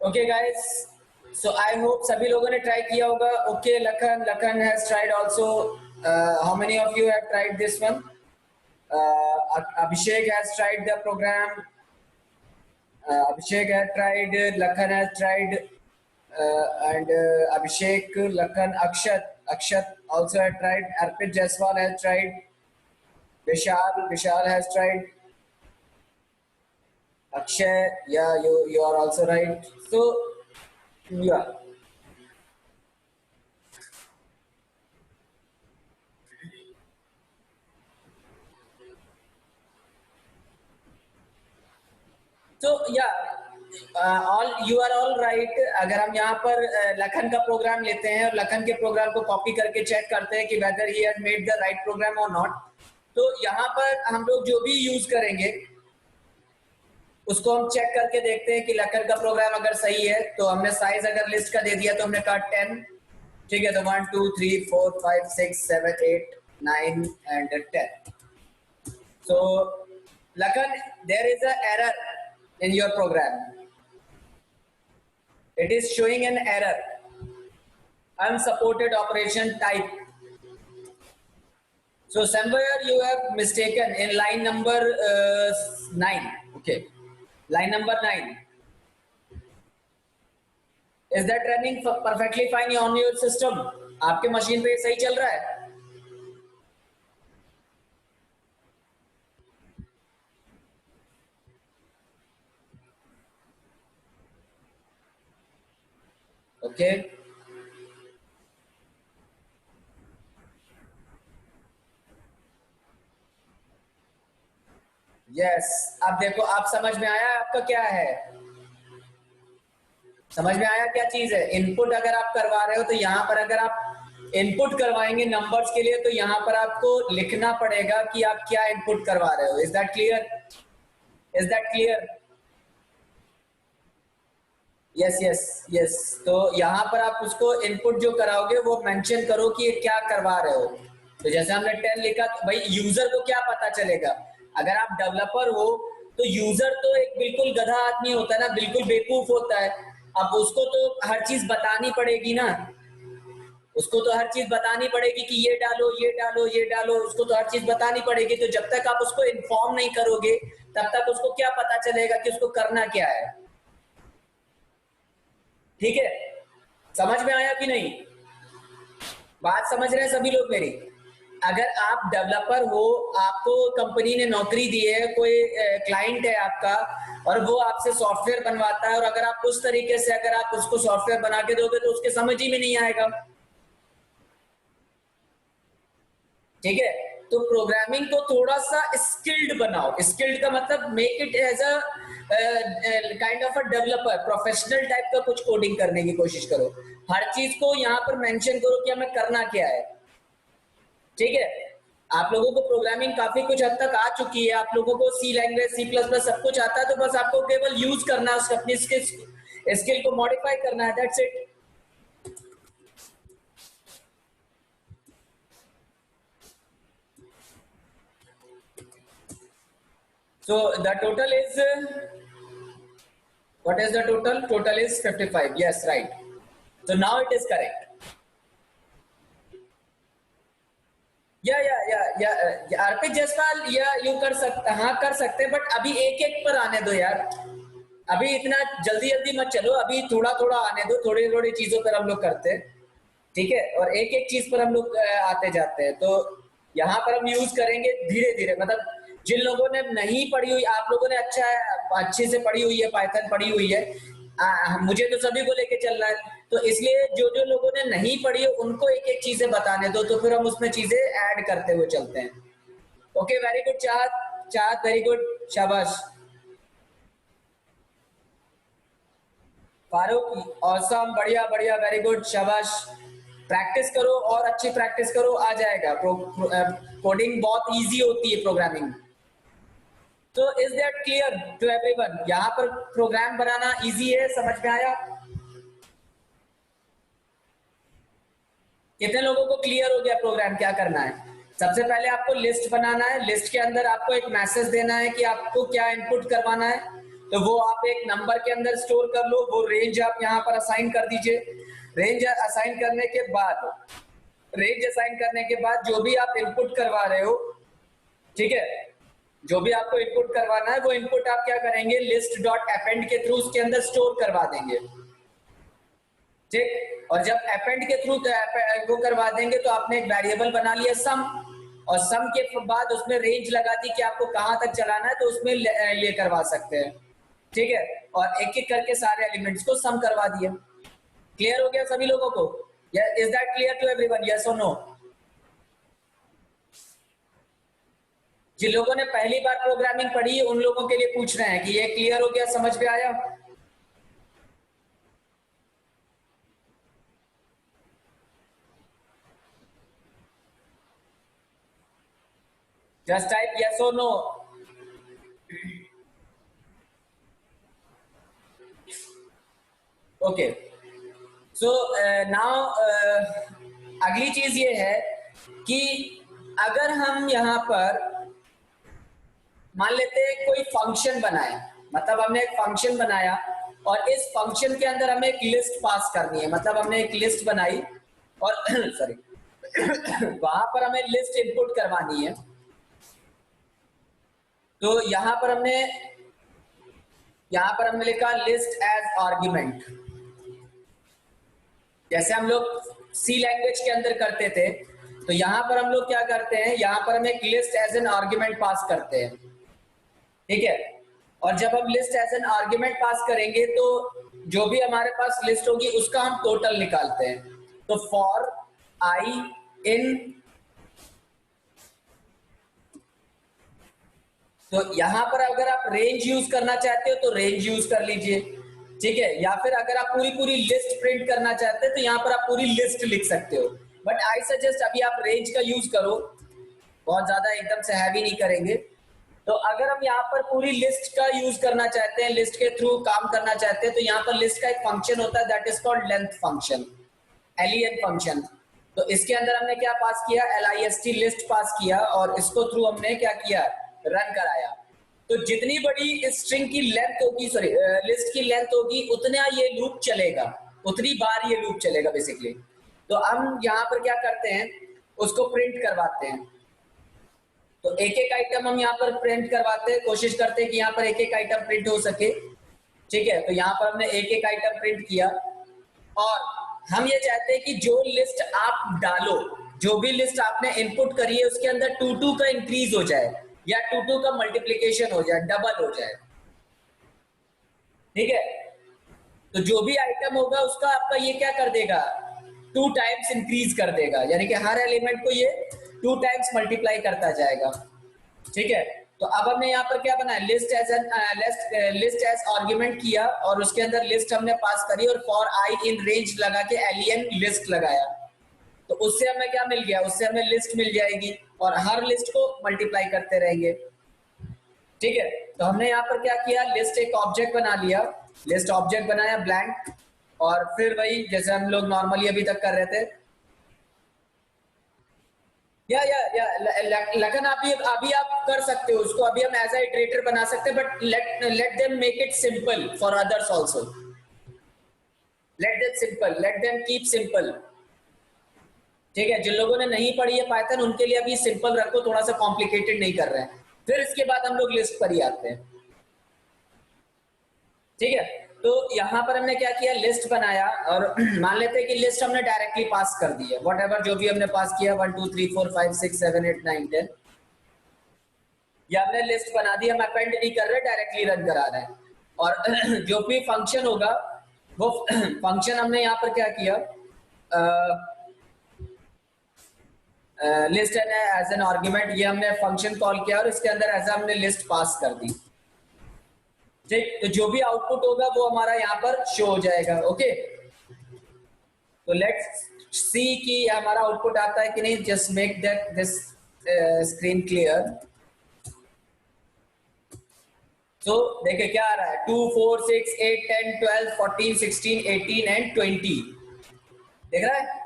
Okay guys, so I hope सभी लोगों ने ट्राई किया होगा. Okay, Lakhan has tried also. How many of you have tried this one? Abhishek has tried the program. Abhishek has tried. Lakhan has tried. And Abhishek, Lakhan, Akshat also had tried. Arpit Jaiswal has tried. Vishal has tried. Akshay, yeah, you are also right. So yeah. तो yeah all you are all right. अगर हम यहाँ पर लखन का प्रोग्राम लेते हैं और लखन के प्रोग्राम को कॉपी करके चेक करते हैं कि whether he has made the right program और नॉट, तो यहाँ पर हम लोग जो भी यूज करेंगे उसको हम चेक करके देखते हैं कि लखन का प्रोग्राम अगर सही है तो हमने साइज अगर लिस्ट का दे दिया तो हमने कहा 10. ठीक है, तो 1 2 3 4 5 6 7 8 9 and 10. So Lakan, there is a error in your program. It is showing an error. Unsupported operation type. So somewhere you have mistaken in line number 9. Okay, line number 9. Is that running perfectly fine on your system? आपके मशीन पे सही चल रहा है? Okay. Yes. अब देखो, आप समझ में आया आपका क्या है? समझ में आया क्या चीज है? इनपुट अगर आप करवा रहे हो तो यहाँ पर अगर आप इनपुट करवाएंगे नंबर्स के लिए तो यहाँ पर आपको लिखना पड़ेगा कि आप क्या इनपुट करवा रहे हो. Is that clear? Is that clear? Yes yes yes. तो यहाँ पर आप उसको इनपुट जो कराओगे वो मेंशन करो कि क्या करवा रहे हो. तो जैसे हमने 10 लिखा, तो भाई यूजर को क्या पता चलेगा? अगर आप डेवलपर हो तो यूजर तो एक बिल्कुल गधा आदमी होता है ना, बिल्कुल बेवकूफ होता है. अब उसको तो हर चीज बतानी पड़ेगी ना, उसको तो हर चीज बतानी पड़ेगी कि ये डालो ये डालो ये डालो, उसको तो हर चीज बतानी पड़ेगी. तो जब तक आप उसको इन्फॉर्म नहीं करोगे तब तक उसको क्या पता चलेगा कि उसको करना क्या है? ठीक है, समझ में आया कि नहीं? बात समझ रहे हैं सभी लोग मेरी? अगर आप डेवलपर हो, आपको कंपनी ने नौकरी दी है, कोई क्लाइंट है आपका और वो आपसे सॉफ्टवेयर बनवाता है, और अगर आप उस तरीके से अगर आप उसको सॉफ्टवेयर बना के दोगे तो उसके समझ ही में नहीं आएगा. ठीक है, तो प्रोग्रामिंग को थोड़ा सा स्किल्ड बनाओ. स्किल्ड का मतलब make it as a kind of a developer, professional type का कुछ कोडिंग करने की कोशिश करो. हर चीज को यहाँ पर मेंशन करो कि हमें करना क्या है. ठीक है, आप लोगों को प्रोग्रामिंग काफी कुछ हद तक आ चुकी है, आप लोगों को सी लैंग्वेज सी प्लस प्लस सब कुछ आता है, तो बस आपको केवल यूज करना है, उसको अपनी स्किल को मॉडिफाई करना है. That's it. So the total is what is the total? Total is 55. Yes, right. So now it is correct. या अर्पित जायसवाल, या यू कर सकते, हाँ कर सकते, बट अभी एक एक पर आने दो यार. अभी इतना जल्दी जल्दी मत चलो, अभी थोड़ा थोड़ा आने दो, थोड़ी थोड़ी चीजों पर हम लोग करते हैं. ठीक है, और एक एक चीज पर हम लोग आते जाते हैं. तो यहाँ पर हम यूज करेंगे धीरे धीरे. मतलब जिन लोगों ने नहीं पढ़ी हुई, आप लोगों ने अच्छे से पढ़ी हुई है, पाइथन पढ़ी हुई है, मुझे तो सभी को लेके चलना है. तो इसलिए जो जो लोगों ने नहीं पढ़ी है उनको एक एक चीजें बताने दो, तो फिर हम उसमें चीजें ऐड करते हुए चलते हैं. ओके, वेरी गुड चाहत. चाहत, वेरी गुड, शाबाश. फारूक, औसम, बढ़िया बढ़िया, वेरी गुड, शाबाश. प्रैक्टिस करो और अच्छी प्रैक्टिस करो, आ जाएगा. कोडिंग बहुत इजी होती है, प्रोग्रामिंग. तो is that clear to everyone? यहाँ पर प्रोग्राम बनाना इजी है, समझ में आया? कितने लोगों को क्लियर हो गया प्रोग्राम क्या करना है? सबसे पहले आपको लिस्ट बनाना है. लिस्ट के अंदर आपको एक मैसेज देना है कि आपको क्या इनपुट करवाना है. तो वो आप एक नंबर के अंदर स्टोर कर लो, वो रेंज आप यहाँ पर असाइन कर दीजिए। रेंज असाइन करने के बाद जो भी आप इनपुट करवा रहे हो, ठीक है, जो भी आपको इनपुट करवाना है वो इनपुट आप क्या करेंगे, लिस्ट डॉट अपेंड के थ्रू उसके अंदर स्टोर करवा देंगे, ठीक। और जब अपेंड के थ्रू वो करवा देंगे तो आपने एक वेरिएबल बना लिया सम, और सम के बाद उसमें रेंज लगा दी कि आपको कहां तक चलाना है, तो उसमें ये करवा सकते हैं, ठीक है। और एक एक करके सारे एलिमेंट्स को सम करवा दिया। क्लियर हो गया सभी लोगों को? Is that clear to everyone, yes और नो? जिन लोगों ने पहली बार प्रोग्रामिंग पढ़ी उन लोगों के लिए पूछ रहे हैं कि ये क्लियर हो गया, समझ में आया? Just type yes or no. Okay. So now अगली चीज ये है कि अगर हम यहाँ पर मान लेते हैं कोई फंक्शन बनाए, मतलब हमने एक फंक्शन बनाया और इस फंक्शन के अंदर हमें एक लिस्ट पास करनी है, मतलब हमने एक लिस्ट बनाई और सॉरी वहां पर हमें लिस्ट इनपुट करवानी है। तो यहाँ पर हमने लिखा लिस्ट एज आर्ग्यूमेंट, जैसे हम लोग सी लैंग्वेज के अंदर करते थे। तो यहाँ पर हम लोग क्या करते हैं, यहाँ पर हम एक list as an argument pass करते हैं, ठीक है। और जब हम list as an argument pass करेंगे तो जो भी हमारे पास लिस्ट होगी उसका हम टोटल निकालते हैं। तो फॉर आई इन, तो यहां पर अगर आप रेंज यूज करना चाहते हो तो रेंज यूज कर लीजिए, ठीक है। या फिर अगर आप पूरी लिस्ट प्रिंट करना चाहते हैं तो यहाँ पर आप पूरी लिस्ट लिख सकते हो, बट आई सजेस्ट अभी आप रेंज का यूज करो, बहुत ज्यादा एकदम से हैवी नहीं करेंगे। तो अगर हम यहाँ पर पूरी लिस्ट का यूज करना चाहते हैं, लिस्ट के थ्रू काम करना चाहते हैं, तो यहाँ पर लिस्ट का एक फंक्शन होता है that is called length function, len function. तो इसके अंदर हमने क्या पास किया, list लिस्ट पास किया और इसको थ्रू हमने क्या किया, रन कराया। तो जितनी बड़ी स्ट्रिंग की लेंथ होगी, सॉरी लिस्ट की लेंथ होगी, उतना ये लूप चलेगा, उतनी बार ये लूप चलेगा बेसिकली। तो हम यहाँ पर क्या करते हैं, उसको प्रिंट करवाते हैं। तो एक एक आइटम हम यहाँ पर प्रिंट करवाते हैं, कोशिश करते हैं कि यहाँ पर एक एक आइटम प्रिंट हो सके, ठीक है। तो यहाँ पर हमने एक एक आइटम प्रिंट किया और हम ये चाहते हैं कि जो लिस्ट आप डालो, जो भी लिस्ट आपने इनपुट करी है उसके अंदर 2 का इंक्रीज हो जाए या 2 का मल्टीप्लीकेशन हो जाए, डबल हो जाए, ठीक है। तो जो भी आइटम होगा उसका आपका ये क्या कर देगा, 2 टाइम्स इंक्रीज कर देगा, यानी कि हर एलिमेंट को ये 2 टाइम्स मल्टीप्लाई करता जाएगा, ठीक है। तो अब हमने यहाँ पर क्या बनाया, लिस्ट एज आर्ग्यूमेंट किया और उसके अंदर लिस्ट हमने पास करी और फॉर आई इन रेंज लगा के len लिस्ट लगाया। तो उससे हमें क्या मिल गया, उससे हमें लिस्ट मिल जाएगी और हर लिस्ट को मल्टीप्लाई करते रहेंगे, ठीक है। तो हमने यहाँ पर क्या किया, लिस्ट एक ऑब्जेक्ट बना लिया, लिस्ट ऑब्जेक्ट बनाया ब्लैंक, और फिर वही जैसे हम लोग नॉर्मली अभी तक कर रहे थे। लेकिन अभी आप कर सकते हो उसको, अभी हम एज ए इटरेटर बना सकते हैं, but let them make it simple for others also, let them keep simple, ठीक है। जिन लोगों ने नहीं पढ़ी है पाइथन उनके लिए अभी सिंपल रखो, थोड़ा सा कॉम्प्लिकेटेड नहीं कर रहे हैं, फिर इसके बाद हम लोग लिस्ट पर ही आते हैं, ठीक है। तो यहाँ पर हमने क्या किया, लिस्ट बनाया और मान लेते हैं कि लिस्ट हमने डायरेक्टली पास कर दी है, व्हाटएवर जो भी हमने पास किया 1 2 3 4 5 6 7 8 9 10, या हमने लिस्ट बना दी, हम अपेंड नहीं कर रहे, डायरेक्टली रन करा रहे हैं। और जो भी फंक्शन होगा वो फंक्शन हमने यहाँ पर क्या किया, लिस्ट एज एन आर्ग्यूमेंट, ये हमने फंक्शन कॉल किया और इसके अंदर ऐसा हमने लिस्ट पास कर दी, ठीक। तो जो भी आउटपुट होगा वो हमारा यहाँ पर शो हो जाएगा, ओके। तो लेट्स सी कि हमारा आउटपुट आता है कि नहीं, just make that this screen clear. तो देखिए क्या आ रहा है, 2 4 6 8 10 12 14 16 18 एंड 20, देख रहा है,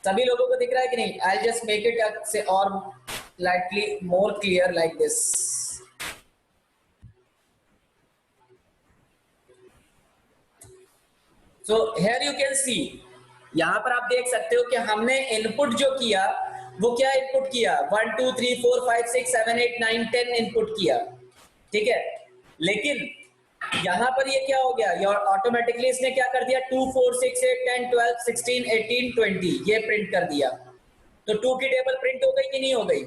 सभी लोगों को दिख रहा है कि नहीं? आई जस्ट मेक इट से और lightly more clear like this. So here you can सी, यहां पर आप देख सकते हो कि हमने इनपुट जो किया वो क्या इनपुट किया, 1 2 3 4 5 6 7 8 9 10 इनपुट किया, ठीक है। लेकिन यहां पर ये क्या हो गया, योर ऑटोमेटिकली इसने क्या कर दिया, 2 4 6 8 10 12 16 18 20 ये प्रिंट कर दिया। तो 2 की टेबल प्रिंट हो गई कि नहीं हो गई,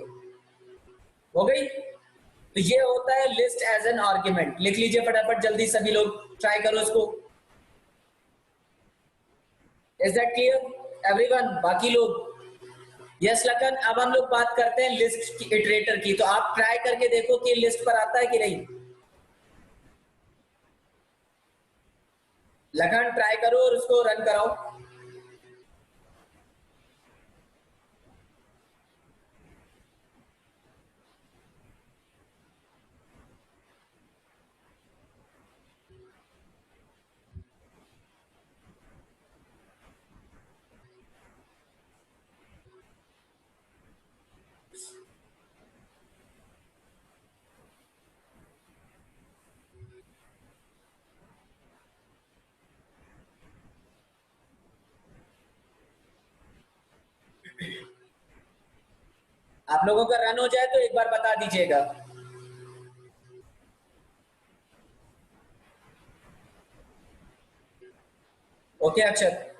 हो गई। तो ये होता है लिस्ट एज एन आर्ग्यूमेंट। लिख लीजिए फटाफट जल्दी, सभी लोग ट्राई करो इसको। इज दैट क्लियर एवरीवन, बाकी लोग? यस लखन, अब हम लोग बात करते हैं लिस्ट की, इटरेटर की। तो आप ट्राई करके देखो कि लिस्ट पर आता है कि नहीं। लखन ट्राई करो और उसको रन कराओ। आप लोगों का रन हो जाए तो एक बार बता दीजिएगा। Okay Akshat,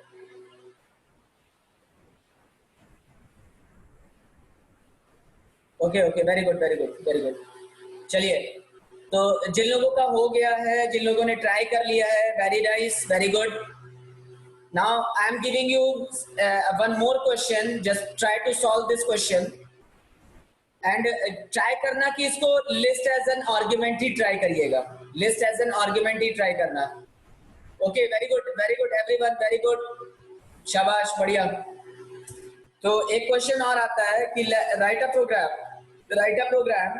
okay okay, very good very good very good. चलिए, तो जिन लोगों का हो गया है, जिन लोगों ने ट्राई कर लिया है, very nice, very good. Now I am giving you one more question, just try to solve this question and try करना कि इसको लिस्ट एज एन आर्ग्यूमेंट ही ट्राई करिएगा, लिस्ट एज एन आर्ग्यूमेंट ही ट्राई करना। Okay very good everyone, very good, शाबाश, बढ़िया। तो एक क्वेश्चन और आता है कि write a program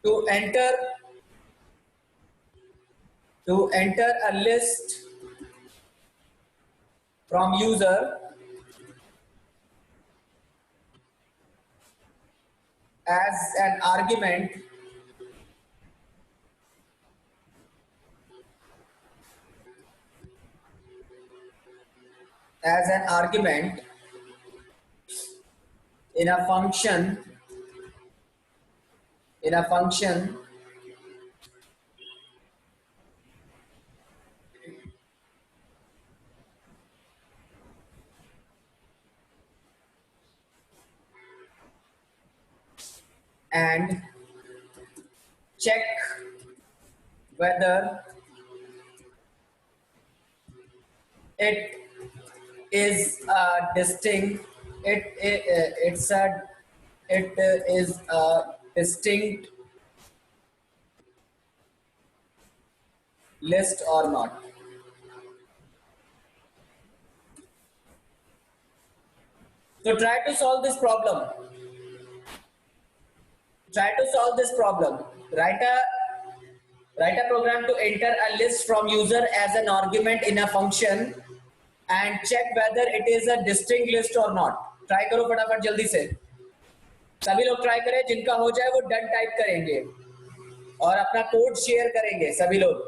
to enter a list from user as an argument in a function and check whether it is a distinct it's a it is a distinct list or not. So try to solve this problem. Try to solve this problem. Write a write a program to enter a list from user as an argument in a function and check whether it is a distinct list or not. Try करो फटाफट जल्दी से, सभी लोग ट्राई करें, जिनका हो जाए वो डन टाइप करेंगे और अपना कोड शेयर करेंगे सभी लोग।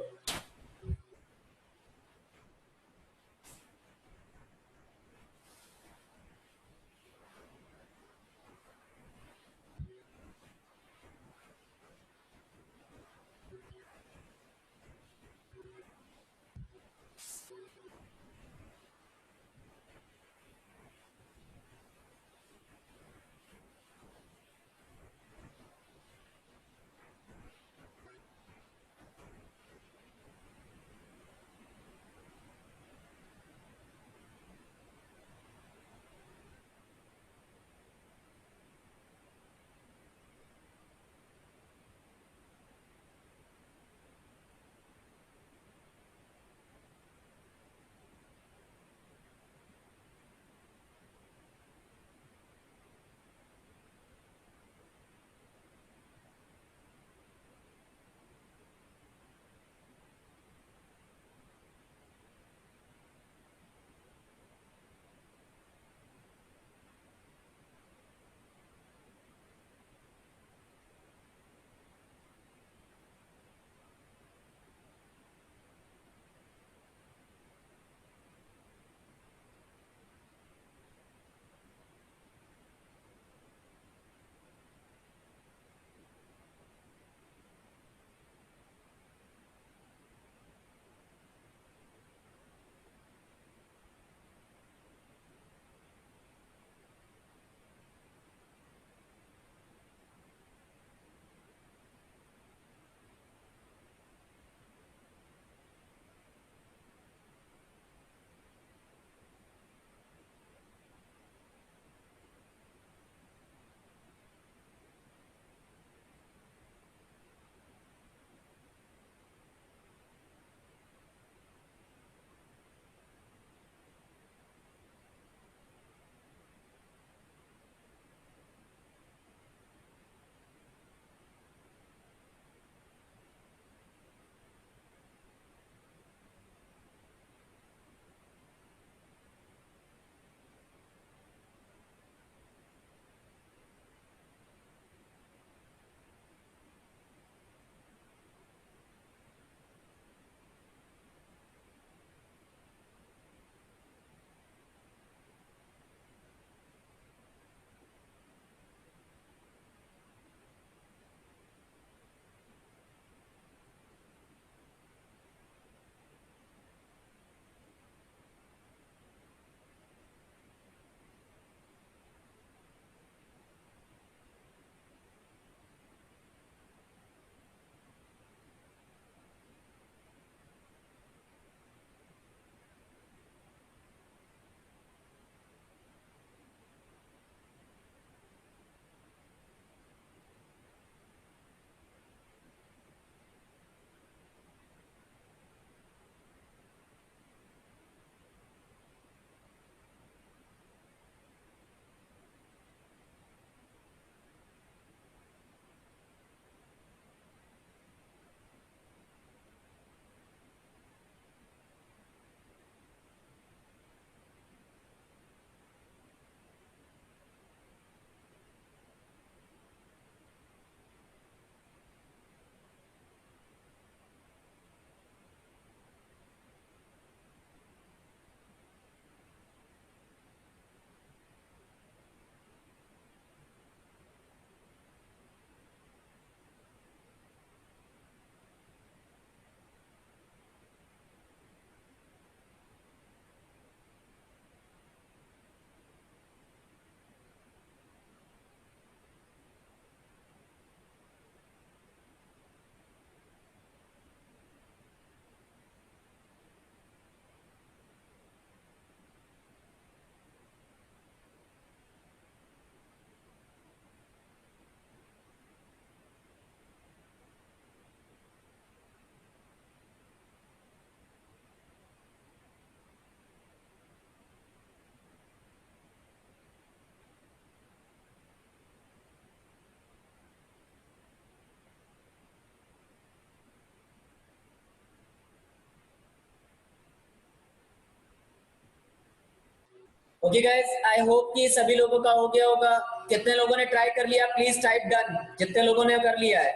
ओके गाइस, आई होप कि सभी लोगों का हो गया होगा। कितने लोगों ने ट्राई कर लिया, प्लीज टाइप डन। जितने लोगों ने कर लिया है,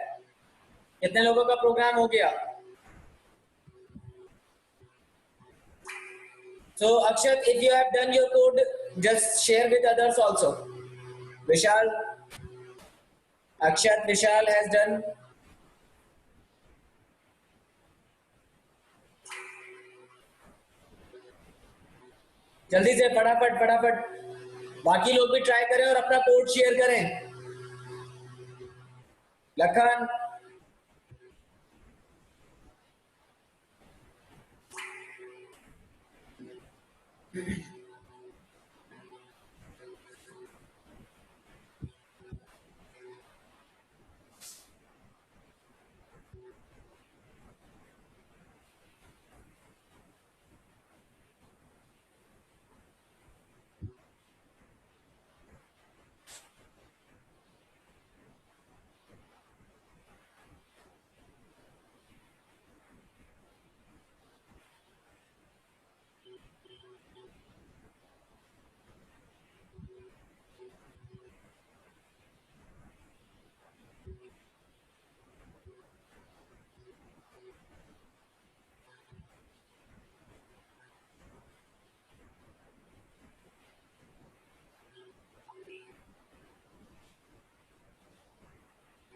कितने लोगों का प्रोग्राम हो गया? So Akshat, if you have done your code, just share with others also. Vishal, Akshat, Vishal has done. जल्दी से फटाफट फटाफट बाकी लोग भी ट्राई करें और अपना कोड शेयर करें। Lakhan,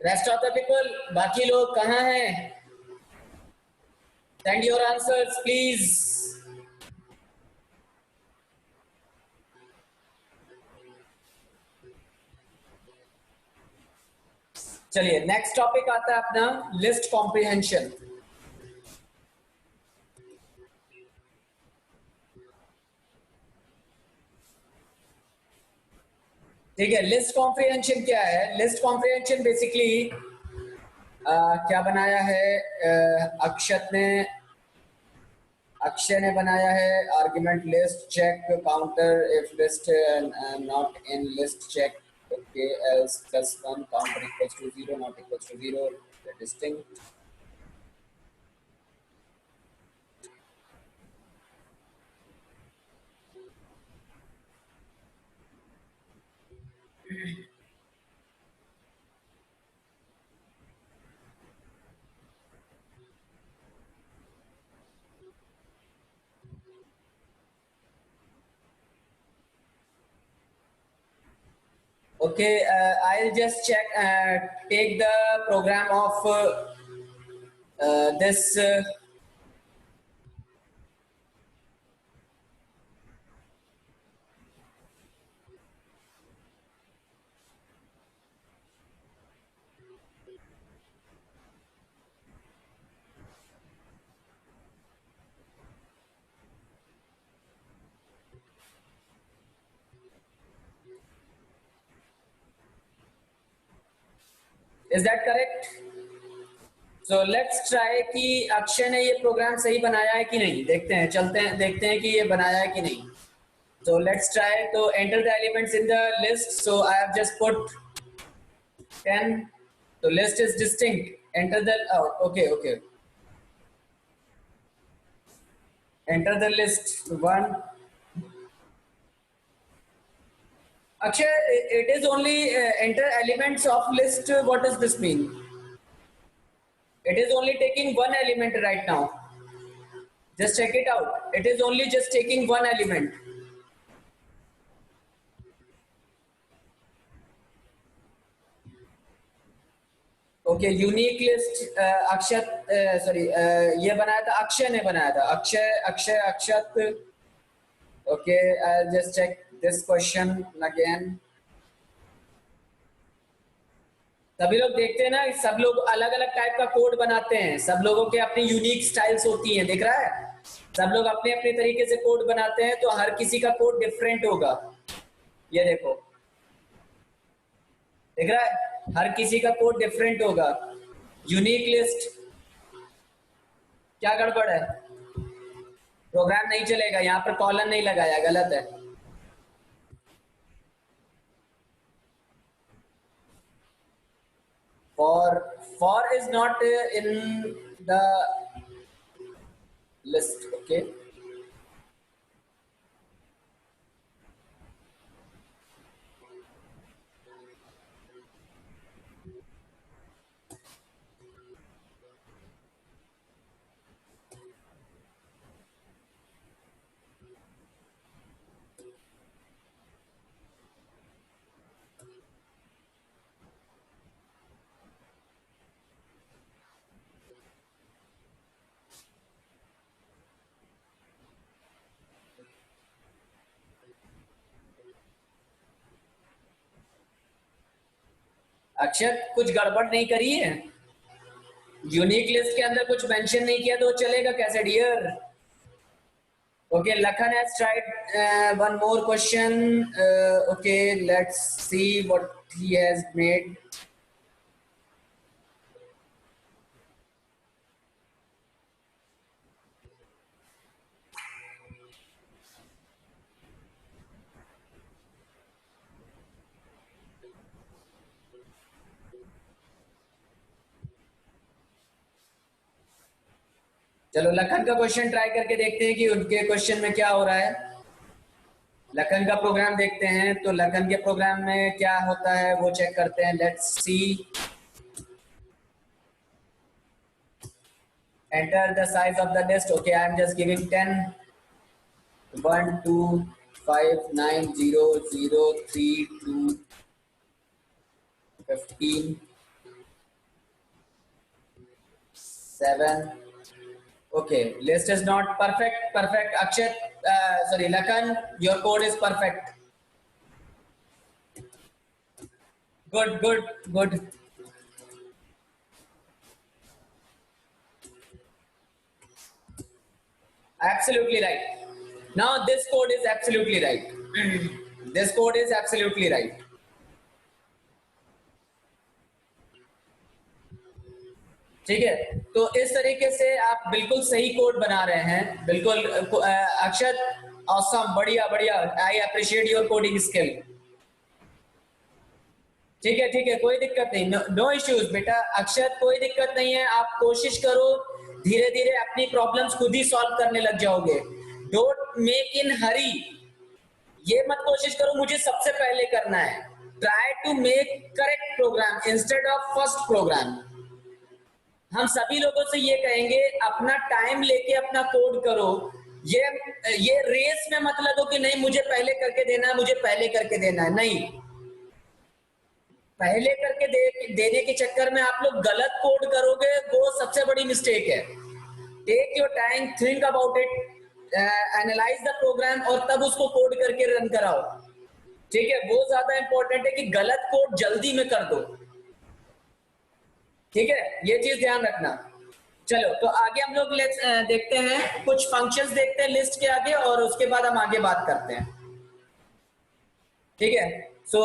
rest of the people, बाकी लोग कहाँ हैं? Send your answers please. चलिए, नेक्स्ट टॉपिक आता है अपना लिस्ट कॉम्प्रिहेंशन। ठीक है, लिस्ट कॉम्प्रिहेंशन क्या है? लिस्ट कॉम्प्रिहेंशन बेसिकली क्या बनाया है? अक्षय ने बनाया है argument list check counter if list not in list check okay else +1 counter equals to 0 not equals to 0 distinct. Okay, I'll just take the program of this. Is that correct? So let's try कि अक्षय ने ये प्रोग्राम सही बनाया है कि नहीं। देखते हैं, चलते हैं, देखते हैं कि ये बनाया है कि नहीं। So let's try. So enter the elements in the list. So I have just put 10. So list is distinct. Enter the okay, okay. Enter the list 1. Akshay, it is only enter elements of list. What does this mean? It is only taking one element right now. Just check it out. It is only just taking one element. Okay, unique list. Akshat sorry, ये बनाया था, अक्षय ने बनाया था। अक्षय अक्षत। Okay, I'll just check this question again. सभी लोग देखते हैं ना, सब लोग अलग अलग टाइप का कोड बनाते हैं। सब लोगों के अपनी यूनिक स्टाइल्स होती हैं, दिख रहा है? सब लोग अपने अपने तरीके से कोड बनाते हैं, तो हर किसी का कोड डिफरेंट होगा। ये देखो, दिख रहा है? हर किसी का कोड डिफरेंट होगा। यूनिक लिस्ट, क्या गड़बड़ है? प्रोग्राम नहीं चलेगा, यहाँ पर कॉलन नहीं लगाया, गलत है। For is not in the list. Okay, अक्षत कुछ गड़बड़ नहीं करी है? यूनिक लिस्ट के अंदर कुछ मेंशन नहीं किया तो चलेगा कैसे dear? Okay, Lakhan has tried one more question. Okay, let's see what he has made. चलो लखन का क्वेश्चन ट्राई करके देखते हैं कि उनके क्वेश्चन में क्या हो रहा है। लखन का प्रोग्राम देखते हैं, तो लखन के प्रोग्राम में क्या होता है वो चेक करते हैं। Let's see. enter the size of the list. Okay, I am just giving 10. 1 2 5 9 0 0 3 2 15 7. Okay, list is not perfect. Akshat, sorry, Lakan, your code is perfect. Good. Absolutely right. Now this code is absolutely right. This code is absolutely right. ठीक है, तो इस तरीके से आप बिल्कुल सही कोड बना रहे हैं। बिल्कुल अक्षत, ऑसम, बढ़िया। I appreciate your coding skill. ठीक है, कोई दिक्कत नहीं, नो इश्यूज बेटा। अक्षत, कोई दिक्कत नहीं है, आप कोशिश करो, धीरे धीरे अपनी प्रॉब्लम्स खुद ही सॉल्व करने लग जाओगे। Don't make in hurry. ये मत कोशिश करो मुझे सबसे पहले करना है। Try to make correct program instead of first program. हम सभी लोगों से ये कहेंगे, अपना टाइम लेके अपना कोड करो। ये रेस में मत लगो कि नहीं मुझे पहले करके देना है, मुझे पहले करके देना है। नहीं, पहले करके देने के चक्कर में आप लोग गलत कोड करोगे, वो सबसे बड़ी मिस्टेक है। Take your time, think about it, analyse the program और तब उसको कोड करके रन कराओ। ठीक है, वो ज्यादा इंपॉर्टेंट है कि गलत कोड जल्दी में कर दो। ठीक है, ये चीज ध्यान रखना। चलो, तो आगे हम लोग देखते हैं, कुछ फंक्शंस देखते हैं लिस्ट के आगे, और उसके बाद हम आगे बात करते हैं। ठीक है, सो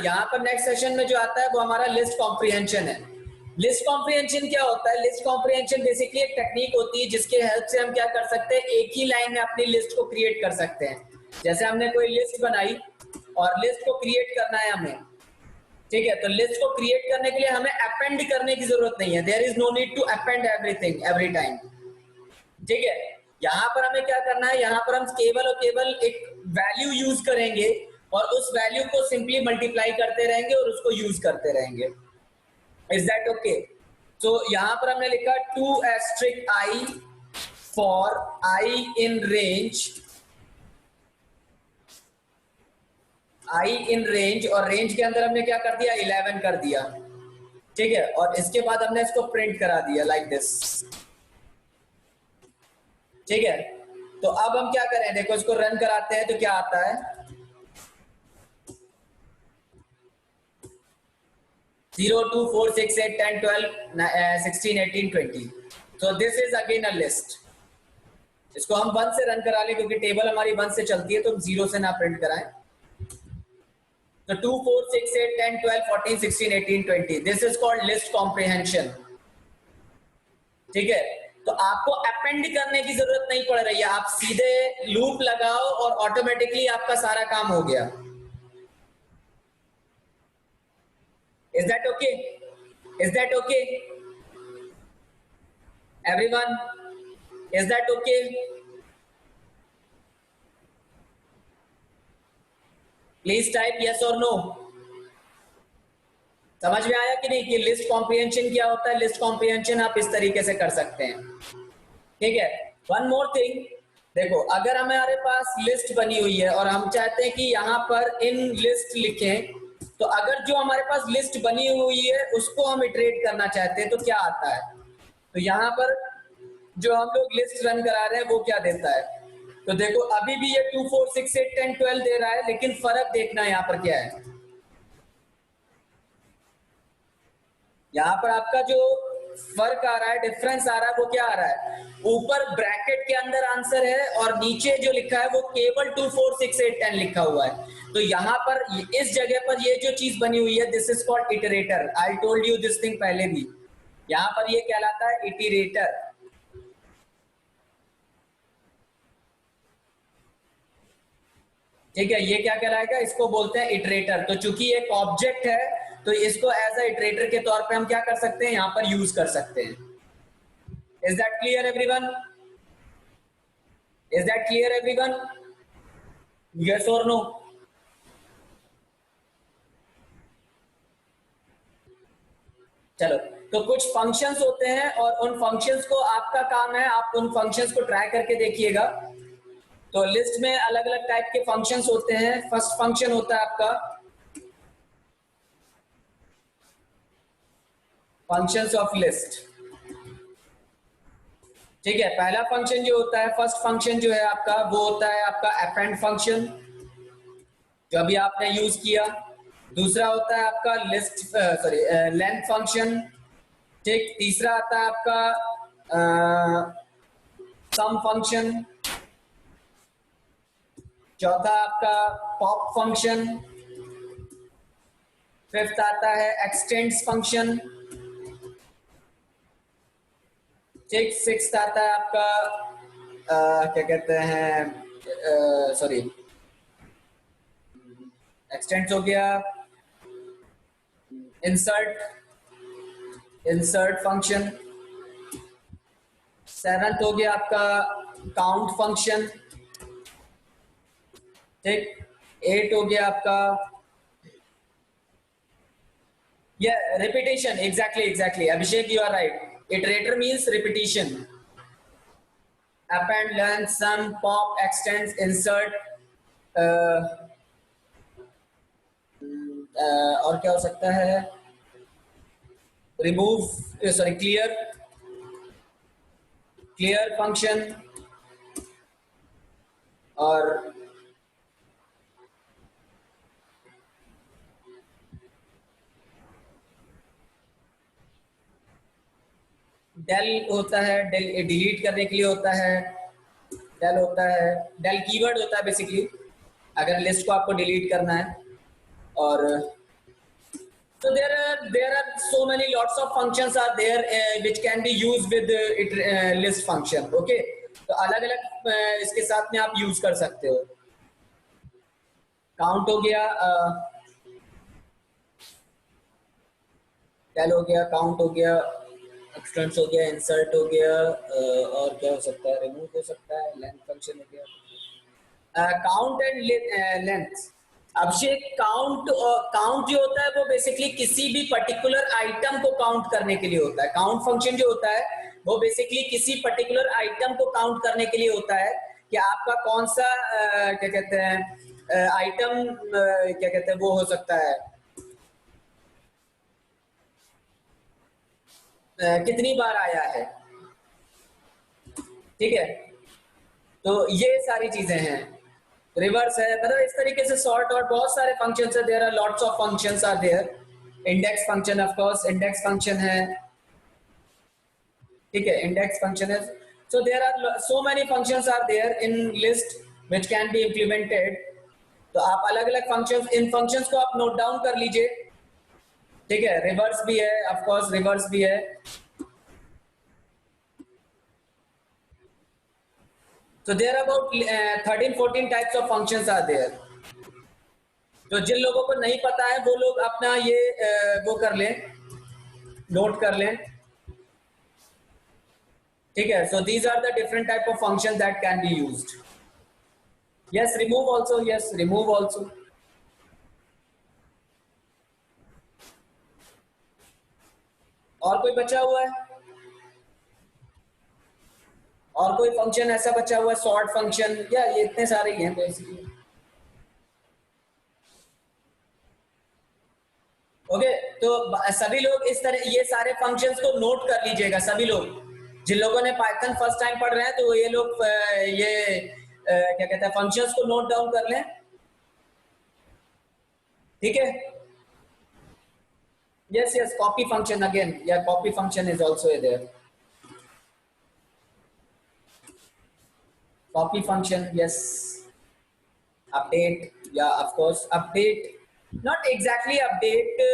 यहाँ पर नेक्स्ट सेशन में जो आता है वो हमारा लिस्ट कॉम्प्रिहेंशन है। लिस्ट कॉम्प्रिहेंशन क्या होता है? लिस्ट कॉम्प्रिहेंशन बेसिकली एक टेक्निक होती है जिसके हेल्प से हम क्या कर सकते हैं, एक ही लाइन में अपनी लिस्ट को क्रिएट कर सकते हैं। जैसे हमने कोई लिस्ट बनाई और लिस्ट को क्रिएट करना है हमें। ठीक है, तो लिस्ट को क्रिएट करने के लिए हमें अपेंड करने की जरूरत नहीं है। There is no need to append everything every time. ठीक है, यहाँ पर हमें क्या करना है, यहाँ पर हम केवल और केवल एक वैल्यू यूज करेंगे और उस वैल्यू को सिंपली मल्टीप्लाई करते रहेंगे और उसको यूज करते रहेंगे। Is that okay? तो यहाँ पर हमने लिखा 2*i for i in range, i in range, और रेंज के अंदर हमने क्या कर दिया, 11 कर दिया। ठीक है, और इसके बाद हमने इसको प्रिंट करा दिया लाइक दिस। ठीक है, तो अब हम क्या करें, देखो इसको रन कराते हैं तो क्या आता है, 0 2 4 6 8 10 12 16 18 20। so this is again a list। इसको हम 1 से रन करा लें क्योंकि टेबल हमारी 1 से चलती है, तो हम 0 से ना प्रिंट कराएं। तो 2 4 6 8 10 12 14 16 18 20, this is called list comprehension. ठीक है, तो आपको अपेंड करने की जरूरत नहीं पड़ रही है, आप सीधे लूप लगाओ और ऑटोमेटिकली आपका सारा काम हो गया। Is that okay? Is that okay? Everyone, is that okay? Please type yes or no. समझ में आया कि नहीं कि लिस्ट कॉम्प्रिहेंशन क्या होता है? लिस्ट कॉम्प्रिहेंशन आप इस तरीके से कर सकते हैं। ठीक है, वन मोर थिंग, देखो अगर हमारे पास लिस्ट बनी हुई है और हम चाहते हैं कि यहाँ पर इन लिस्ट लिखें, तो अगर जो हमारे पास लिस्ट बनी हुई है उसको हम इटरेट करना चाहते हैं तो क्या आता है, तो यहाँ पर जो हम लोग लिस्ट रन करा रहे हैं वो क्या देता है, तो देखो अभी भी ये 2 4 6 8 10 12 दे रहा है, लेकिन फर्क देखना यहाँ पर क्या है। यहाँ पर आपका जो फर्क आ रहा है, डिफरेंस आ रहा है, वो क्या आ रहा है, ऊपर ब्रैकेट के अंदर आंसर है और नीचे जो लिखा है वो केवल 2 4 6 8 10 लिखा हुआ है। तो यहाँ पर इस जगह पर ये जो चीज बनी हुई है, this is called iterator. I told you this thing पहले भी। यहाँ पर ये कहलाता है इटरेटर। ठीक है, ये क्या कहलाएगा, इसको बोलते हैं इटरेटर। तो चूंकि एक ऑब्जेक्ट है तो इसको एज अ इटरेटर के तौर पे हम क्या कर सकते हैं, यहाँ पर यूज कर सकते हैं। Is that clear everyone? Is that clear everyone? Yes और नो? चलो, तो कुछ फंक्शंस होते हैं और उन फंक्शंस को आपका काम है, आप उन फंक्शंस को ट्राई करके देखिएगा। तो लिस्ट में अलग अलग टाइप के फंक्शंस होते हैं। फर्स्ट फंक्शन होता है आपका फंक्शंस ऑफ लिस्ट। ठीक है, पहला फंक्शन जो होता है, फर्स्ट फंक्शन जो है आपका, वो होता है आपका अपेंड फंक्शन, जो अभी आपने यूज किया। दूसरा होता है आपका लिस्ट सॉरी लेंथ फंक्शन। ठीक, तीसरा आता है आपका सम फंक्शन। चौथा आपका पॉप फंक्शन। फिफ्थ आता है एक्सटेंड्स फंक्शन। ठीक, सिक्स्थ आता है आपका क्या कहते हैं, सॉरी एक्सटेंड्स हो गया, इंसर्ट फंक्शन। सेवंथ हो गया आपका काउंट फंक्शन। ठीक, 8 हो गया आपका repetition. Exactly Abhishek, you are right. Iterator means repetition. append, learn, sum, pop, extends, insert, और क्या हो सकता है, रिमूव, सॉरी क्लियर फंक्शन, और डेल होता है, डेल डिलीट करने के लिए होता है। डेल होता है, डेल कीवर्ड होता है बेसिकली, अगर लिस्ट को आपको डिलीट करना है। और so there are so many lots of functions are there which can be used with list function. Okay, तो अलग अलग इसके साथ में आप यूज कर सकते हो। काउंट हो गया, डेल हो गया, काउंट हो गया, एक्सटेंड्स हो गया, इंसर्ट हो गया, और क्या हो सकता है, रिमूव हो सकता है, लेंथ फंक्शन हो गया। Count and length. Abhishek, count जो होता है वो बेसिकली किसी भी पर्टिकुलर आइटम को काउंट करने के लिए होता है। काउंट फंक्शन जो होता है वो बेसिकली किसी पर्टिकुलर आइटम को काउंट करने के लिए होता है कि आपका कौन सा क्या कहते हैं आइटम, क्या कहते हैं वो हो सकता है, कितनी बार आया है। ठीक है, तो ये सारी चीजें हैं। रिवर्स है, मतलब इस तरीके से सॉर्ट और बहुत सारे फंक्शंस है। There are lots of functions are there. Index function, of course index function है। ठीक है, इंडेक्स फंक्शन है। So there are so many functions are there in list which can be implemented. तो आप अलग अलग फंक्शंस, इन फंक्शंस को आप नोट डाउन कर लीजिए। ठीक है, रिवर्स भी है, ऑफ कोर्स रिवर्स भी है। So there are about 13-14 types of functions are there. तो जिन लोगों को नहीं पता है वो लोग अपना ये वो कर लें, नोट कर लें। ठीक है, so these are the different type of functions that can be used. Yes, remove also. Yes, remove also. और कोई बचा हुआ है? और कोई फंक्शन ऐसा बचा हुआ है, सॉर्ट फंक्शन, या ये इतने सारे ही हैं बेसिकली। ओके, तो सभी लोग इस तरह ये सारे फंक्शंस को नोट कर लीजिएगा। सभी लोग जिन लोगों ने पाइथन फर्स्ट टाइम पढ़ रहे हैं तो ये लोग ये क्या कहते हैं फंक्शंस को नोट डाउन कर लें। ठीक है, Yes, copy function again. Yeah, copy function is also there. Copy function, yes. Update, yeah, of course. Update, not exactly update.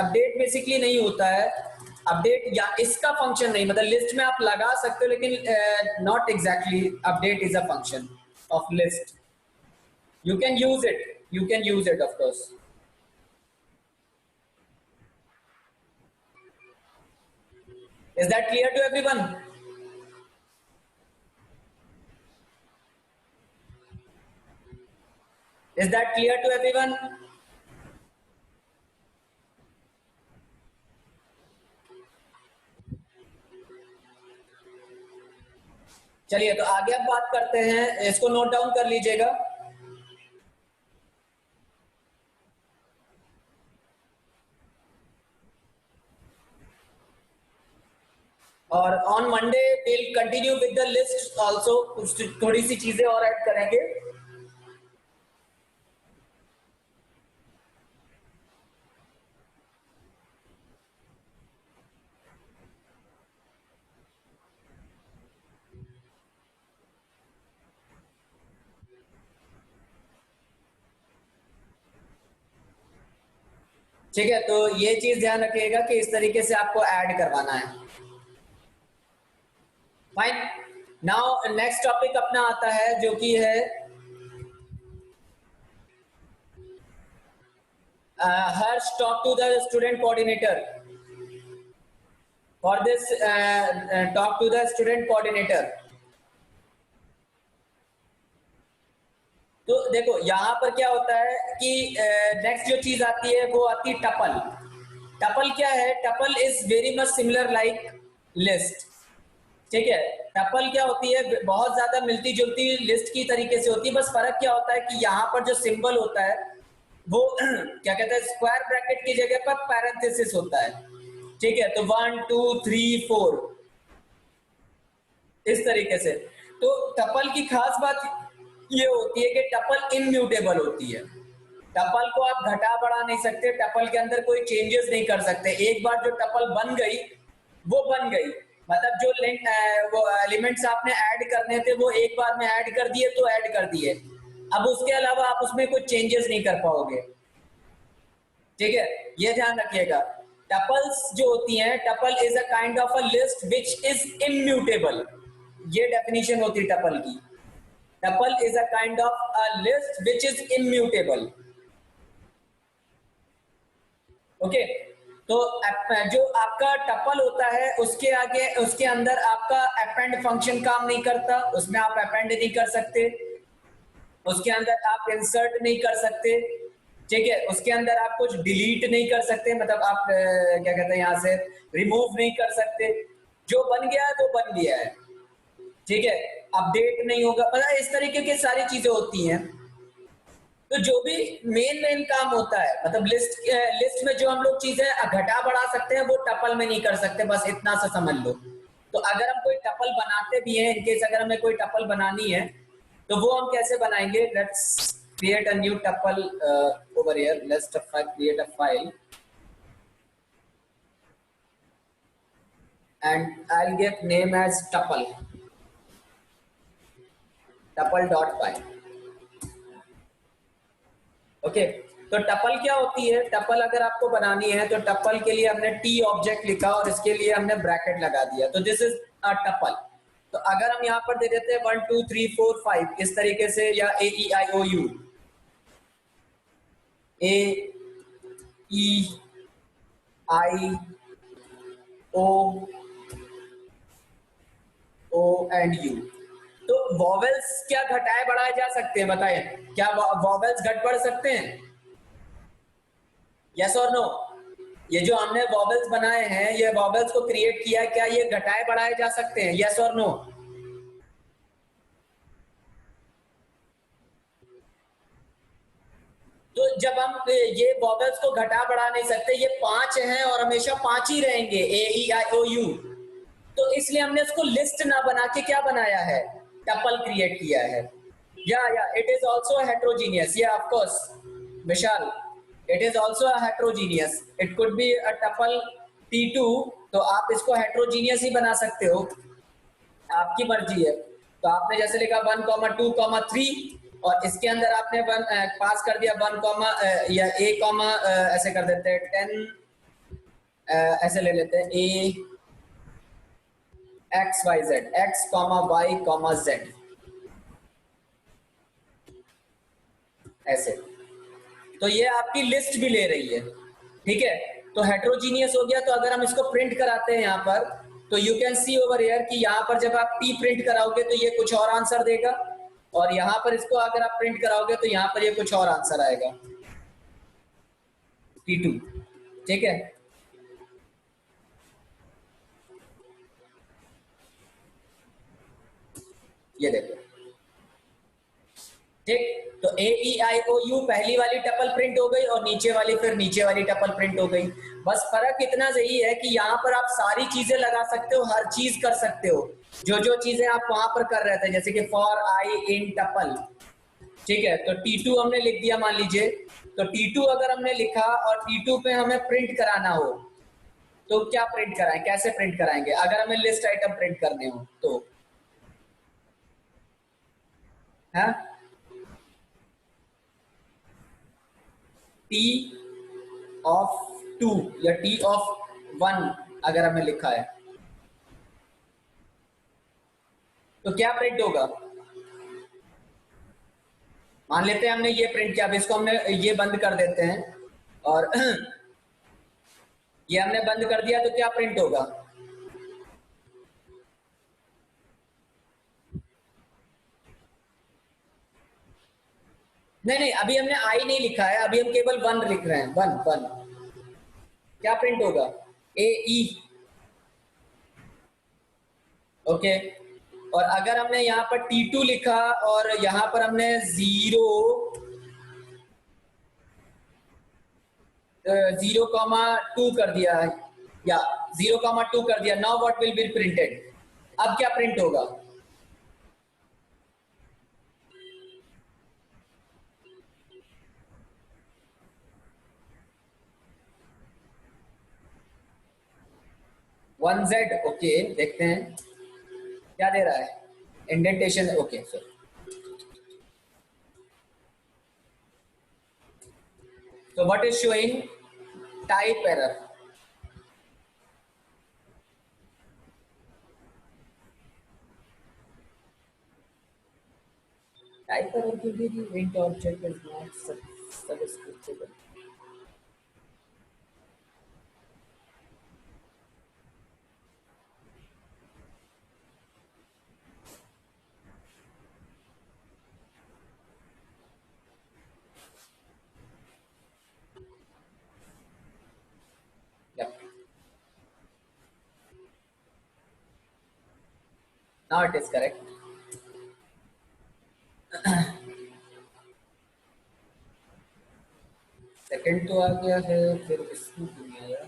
Update basically नहीं होता है. अपडेट या इसका फंक्शन नहीं, मतलब लिस्ट में आप लगा सकते हो लेकिन not exactly update is a function of list. You can use it, you can use it of course. Is that clear to everyone? Is that clear to everyone? चलिए तो आगे अब बात करते हैं, इसको नोट डाउन कर लीजिएगा. और on Monday will continue with the list also. थोड़ी सी चीजें और ऐड करेंगे. ठीक है, तो ये चीज ध्यान रखिएगा कि इस तरीके से आपको ऐड करवाना है. फाइन. नाउ नेक्स्ट टॉपिक अपना आता है जो कि है Harsh talk to the student coordinator. For this talk to the student coordinator. तो देखो यहाँ पर क्या होता है कि नेक्स्ट जो चीज आती है वो आती है टपल. टपल क्या है? Tuple is very much similar like list. ठीक है, टपल क्या होती है? बहुत ज्यादा मिलती जुलती लिस्ट की तरीके से होती है. बस फर्क क्या होता है कि यहाँ पर जो सिंबल होता है वो क्या कहते हैं, स्क्वायर ब्रैकेट की जगह पर पैरेंथेसिस होता है. ठीक है, तो 1 2 3 4 इस तरीके से. तो टपल की खास बात ये होती है कि टपल इम्यूटेबल होती है. टपल को आप घटा बढ़ा नहीं सकते, टपल के अंदर कोई चेंजेस नहीं कर सकते. एक बार जो टपल बन गई वो बन गई, मतलब जो लिंक वो एलिमेंट्स आपने ऐड करने थे वो एक बार में ऐड कर दिए तो ऐड कर दिए. अब उसके अलावा आप उसमें कोई चेंजेस नहीं कर पाओगे. ठीक है, ये ध्यान रखिएगा. टपल्स जो होती हैं, tuple is a kind of a list which is immutable. ये डेफिनेशन होती है टपल की. Tuple is a kind of a list which is immutable. Okay, तो जो आपका टपल होता है उसके आगे उसके अंदर आपका अपेंड फंक्शन काम नहीं करता. उसमें आप अपेंड नहीं कर सकते, उसके अंदर आप इंसर्ट नहीं कर सकते. ठीक है, उसके अंदर आप कुछ डिलीट नहीं कर सकते, मतलब आप क्या कहते हैं यहाँ से रिमूव नहीं कर सकते. जो बन गया है वो बन गया है. ठीक है, अपडेट नहीं होगा, मतलब इस तरीके की सारी चीजें होती हैं. तो जो भी मेन काम होता है, मतलब लिस्ट में जो हम लोग चीजें घटा बढ़ा सकते हैं वो टपल में नहीं कर सकते. बस इतना सा समझ लो. तो अगर हम कोई टपल बनाते भी हैं, इनकेस अगर हमें कोई टपल बनानी है तो वो हम कैसे बनाएंगे? Let's create a new tuple over here. Let's create a file and I'll give name as tuple tuple.py. Okay, तो टपल क्या होती है? टपल अगर आपको बनानी है तो टपल के लिए हमने टी ऑब्जेक्ट लिखा और इसके लिए हमने ब्रैकेट लगा दिया. तो दिस इज अ टपल. तो अगर हम यहाँ पर दे देते हैं 1 2 3 4 5 इस तरीके से, या AEIOU AEIO एंड U. तो वॉवेल्स क्या घटाए बढ़ाए जा सकते हैं? बताएं, क्या वॉवेल्स घट बढ़ सकते हैं? यस और नो? ये जो हमने वॉवेल्स बनाए हैं, ये वॉवेल्स को क्रिएट किया, क्या ये घटाए बढ़ाए जा सकते हैं? यस और नो? तो जब हम ये वॉवेल्स को घटा बढ़ा नहीं सकते, ये 5 हैं और हमेशा 5 ही रहेंगे, AEIOU. तो इसलिए हमने इसको लिस्ट ना बना के क्या बनाया है? टपल क्रिएट किया है. या इट इज ऑल्सो हेट्रोजीनियस. या of course Vishal, it is also heterogeneous, it could be a tuple T2, तो आप इसको हेट्रोजीनियस ही बना सकते हो, आपकी मर्जी है। तो आपने जैसे लिखा 1,2,3 और इसके अंदर आपने पास कर दिया 1, या A, ऐसे कर देते हैं 10, ऐसे ले लेते हैं A x y z, x comma y comma z, ऐसे। तो ये आपकी लिस्ट भी ले रही है, ठीक है। तो हेट्रोजीनियस हो गया। तो अगर हम इसको प्रिंट कराते हैं यहाँ पर, तो you can see over here कि यहाँ पर जब आप टी प्रिंट कराओगे तो ये कुछ और आंसर देगा, और यहाँ पर इसको अगर आप प्रिंट कराओगे तो यहाँ पर ये कुछ और आंसर आएगा, T2, ठीक है। ये देखो, ठीक। तो ए ई आई ओ यू पहली वाली टपल प्रिंट हो गई और नीचे वाली फिर नीचे वाली टपल प्रिंट हो गई। बस फर्क इतना यही है कि यहाँ पर आप सारी चीजें लगा सकते हो, हर चीज कर सकते हो, जो जो चीजें आप वहां पर कर रहे थे, जैसे कि फॉर आई इन टपल, ठीक है। तो T2 हमने लिख दिया मान लीजिए। तो T2 अगर हमने लिखा और T2 पे हमें प्रिंट कराना हो, तो क्या प्रिंट कराएं, कैसे प्रिंट कराएंगे अगर हमें लिस्ट आइटम प्रिंट करने हो तो? है टी ऑफ 2 या टी ऑफ 1 अगर हमें लिखा है तो क्या प्रिंट होगा? मान लेते हैं हमने ये प्रिंट किया, अब इसको हमने ये बंद कर देते हैं और ये हमने बंद कर दिया, तो क्या प्रिंट होगा? नहीं नहीं, अभी हमने आई नहीं लिखा है, अभी हम केवल 1 लिख रहे हैं, 1 1। क्या प्रिंट होगा? ए ई, ओके। और अगर हमने यहाँ पर T2 लिखा और यहाँ पर हमने 0,2 कर दिया, या 0,2 कर दिया, now what will be printed? अब क्या प्रिंट होगा? One Z, okay. देखते हैं क्या दे रहा है, indentation, okay sir. So what is showing? Type error. Type error के लिए भी int object is not subscriptable. Yeah. Now it is correct. Second तो आ गया है, फिर इसमें नहीं आया।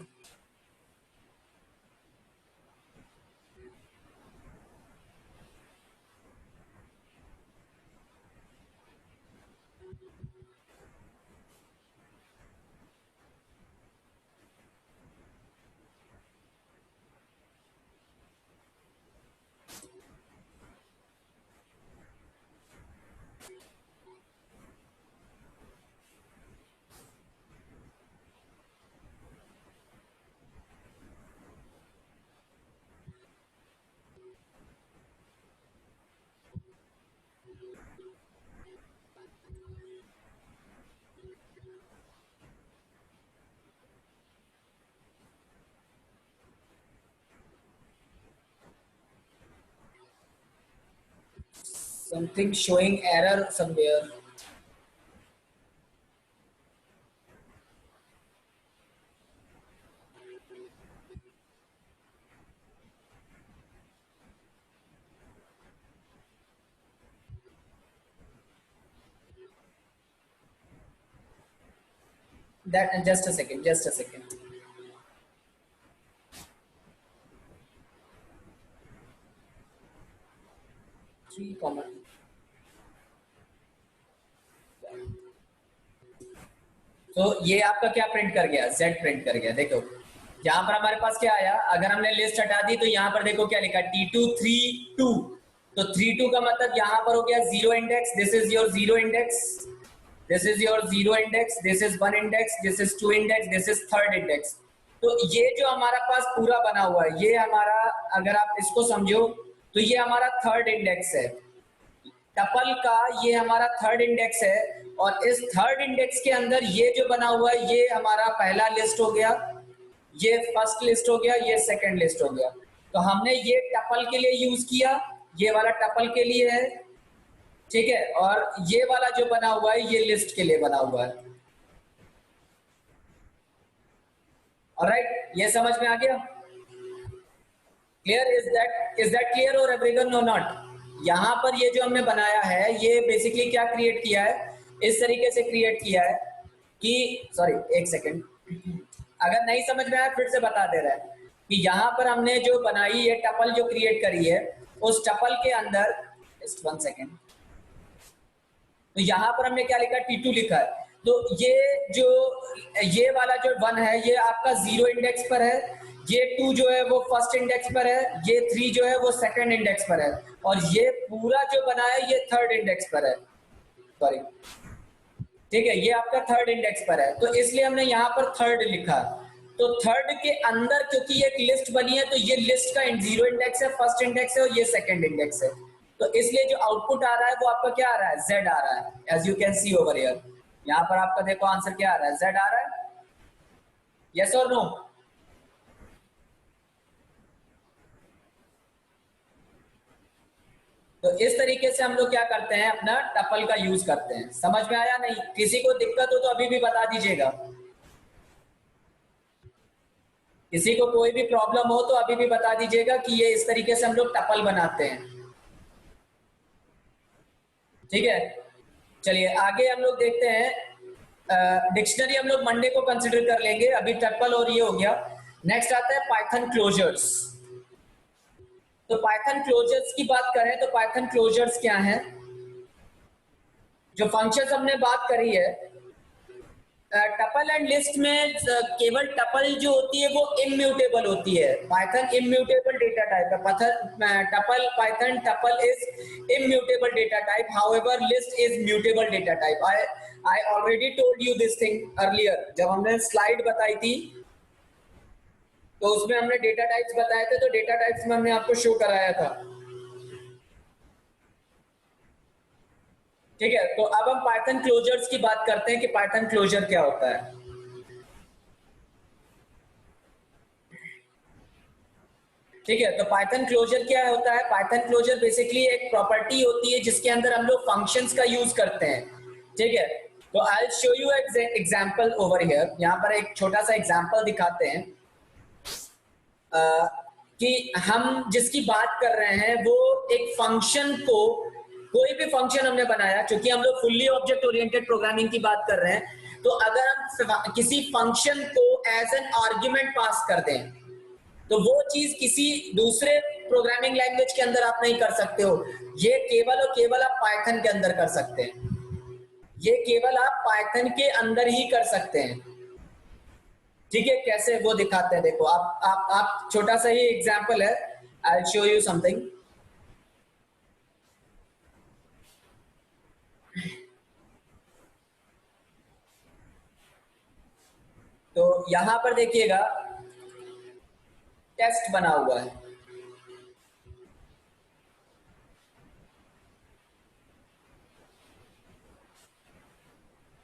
Something showing error somewhere. That just a second, just a second. 3 comma. तो ये आपका क्या प्रिंट कर गया, z प्रिंट कर गया। देखो यहाँ पर हमारे पास क्या आया, अगर हमने लिस्ट हटा दी तो यहाँ पर देखो क्या लिखा, T2 3 2। तो 3 2 का मतलब यहाँ पर हो गया zero index, this is your zero index, this is your zero index, this is one index, this is two index, this is third index. तो ये जो हमारा पास पूरा बना हुआ है, ये हमारा, अगर आप इसको समझो तो ये हमारा थर्ड इंडेक्स है टपल का, ये हमारा थर्ड इंडेक्स है। और इस थर्ड इंडेक्स के अंदर ये जो बना हुआ है, ये हमारा पहला लिस्ट हो गया, ये फर्स्ट लिस्ट हो गया, ये सेकंड लिस्ट हो गया। तो हमने ये टपल के लिए यूज किया, ये वाला टपल के लिए है, ठीक है, और ये वाला जो बना हुआ है ये लिस्ट के लिए बना हुआ है। ऑलराइट, ये समझ में आ गया? क्लियर? इज दैट क्लियर और एवरीवन नो नॉट? यहाँ पर ये जो हमने बनाया है, ये बेसिकली क्या क्रिएट किया है, इस तरीके से क्रिएट किया है कि, सॉरी एक सेकेंड, अगर नहीं समझ में आया फिर से बता दे रहा है कि यहाँ पर हमने जो बनाई है टपल जो क्रिएट करी है, उस टपल के अंदर, जस्ट वन सेकेंड, तो यहाँ पर हमने क्या लिखा, T2 लिखा है। तो ये वाला जो 1 है ये आपका जीरो इंडेक्स पर है, ये 2 जो है वो फर्स्ट इंडेक्स पर है, ये 3 जो है वो सेकंड इंडेक्स पर है, और ये पूरा जो बना है ये थर्ड इंडेक्स पर है, सॉरी, ठीक है, ये आपका थर्ड इंडेक्स पर है। तो इसलिए हमने यहाँ पर थर्ड लिखा। तो थर्ड के अंदर क्योंकि एक लिस्ट बनी है, तो ये लिस्ट का जीरो इंडेक्स है, फर्स्ट इंडेक्स है, और ये सेकंड इंडेक्स है। तो इसलिए जो आउटपुट आ रहा है वो आपका क्या आ रहा है, Z आ रहा है, as you can see over here. यहाँ पर आपका देखो आंसर क्या आ रहा है, Z आ रहा है, यस और नो? तो इस तरीके से हम लोग क्या करते हैं, अपना टपल का यूज करते हैं। समझ में आया? नहीं, किसी को दिक्कत हो तो अभी भी बता दीजिएगा, किसी को कोई भी प्रॉब्लम हो तो अभी भी बता दीजिएगा कि ये इस तरीके से हम लोग टपल बनाते हैं, ठीक है। चलिए आगे हम लोग देखते हैं, डिक्शनरी हम लोग मंडे को कंसिडर कर लेंगे, अभी टपल और ये हो गया। नेक्स्ट आता है पाइथन क्लोजर्स। तो पाइथन क्लोजर्स की बात करें तो पाइथन क्लोजर्स क्या हैं? जो फंक्शंस हमने बात करी है, टपल एंड लिस्ट में केवल टपल जो होती है वो इम्यूटेबल होती है। पाइथन इम्यूटेबल डेटा टाइप है, tuple Python tuple is immutable data type, however list is mutable data type. I already told you this thing earlier, जब हमने स्लाइड बताई थी तो उसमें हमने डेटा टाइप्स बताए थे, तो डेटा टाइप्स में हमने आपको शो कराया था, ठीक है। तो अब हम पाइथन क्लोजर्स की बात करते हैं कि पाइथन क्लोजर क्या होता है। ठीक है, तो पाइथन क्लोजर क्या होता है? पाइथन क्लोजर बेसिकली एक प्रॉपर्टी होती है जिसके अंदर हम लोग फंक्शंस का यूज करते हैं, ठीक है। तो I will show you example over here. यहाँ पर एक छोटा सा एग्जांपल दिखाते हैं कि हम जिसकी बात कर रहे हैं वो एक फंक्शन को, कोई भी फंक्शन हमने बनाया, क्योंकि हम लोग फुल्ली ऑब्जेक्ट ओरिएंटेड प्रोग्रामिंग की बात कर रहे हैं, तो अगर हम किसी फंक्शन को एज एन आर्ग्यूमेंट पास कर दें तो वो चीज किसी दूसरे प्रोग्रामिंग लैंग्वेज के अंदर आप नहीं कर सकते हो, ये केवल और केवल आप पाइथन के अंदर कर सकते हैं, ये केवल आप पाइथन के अंदर ही कर सकते हैं, ठीक है। कैसे वो दिखाते हैं, देखो आप छोटा सा ही एग्जांपल है, I will show you something. तो यहां पर देखिएगा टेस्ट बना हुआ है,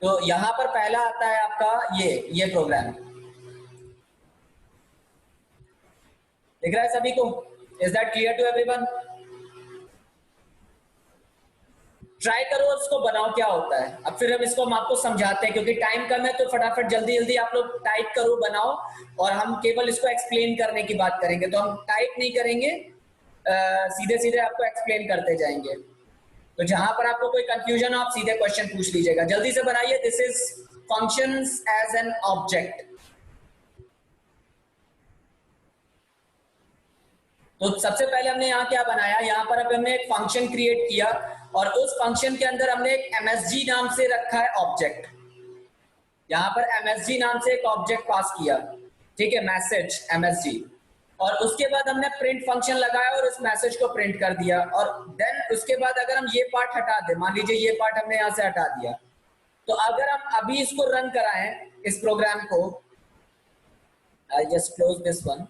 तो यहां पर पहला आता है आपका ये प्रोग्राम, दिख रहा है सभी को? Is that clear to everyone? Try करो और उसको बनाओ क्या होता है। अब फिर हम आपको समझाते हैं, क्योंकि टाइम कम है तो फटाफट जल्दी जल्दी आप लोग टाइप करो, बनाओ, और हम केवल इसको एक्सप्लेन करने की बात करेंगे। तो हम टाइप नहीं करेंगे, सीधे सीधे आपको एक्सप्लेन करते जाएंगे। तो जहां पर आपको कोई कंफ्यूजन हो आप सीधे क्वेश्चन पूछ लीजिएगा, जल्दी से बनाइए। This is functions as an object. तो सबसे पहले हमने यहाँ क्या बनाया, यहाँ पर अब हमने एक फंक्शन क्रिएट किया और उस फंक्शन के अंदर हमने एक MSG नाम से रखा है ऑब्जेक्ट, यहाँ पर msg नाम से एक ऑब्जेक्ट पास किया, ठीक है, मैसेज msg, और उसके बाद हमने प्रिंट फंक्शन लगाया और उस मैसेज को प्रिंट कर दिया। और देन उसके बाद अगर हम ये पार्ट हटा दें, मान लीजिए ये पार्ट हमने यहाँ से हटा दिया, तो अगर हम अभी इसको रन कराएं इस प्रोग्राम को, I just close this one.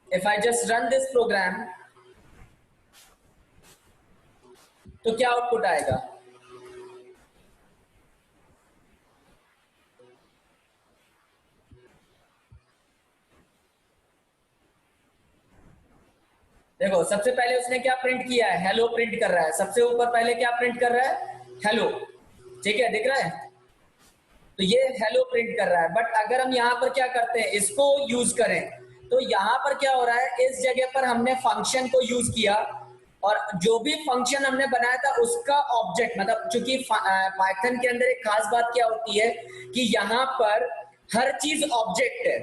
If I just run this program, तो क्या आउटपुट आएगा? देखो सबसे पहले उसने क्या प्रिंट किया है, हेलो प्रिंट कर रहा है, सबसे ऊपर पहले क्या प्रिंट कर रहा है, हेलो, ठीक है, दिख रहा है, तो ये हेलो प्रिंट कर रहा है। बट अगर हम यहाँ पर क्या करते हैं, इसको यूज करें, तो यहाँ पर क्या हो रहा है, इस जगह पर हमने फंक्शन को यूज किया और जो भी फंक्शन हमने बनाया था उसका ऑब्जेक्ट, मतलब चूंकि पाइथन के अंदर एक खास बात क्या होती है कि यहाँ पर हर चीज ऑब्जेक्ट है,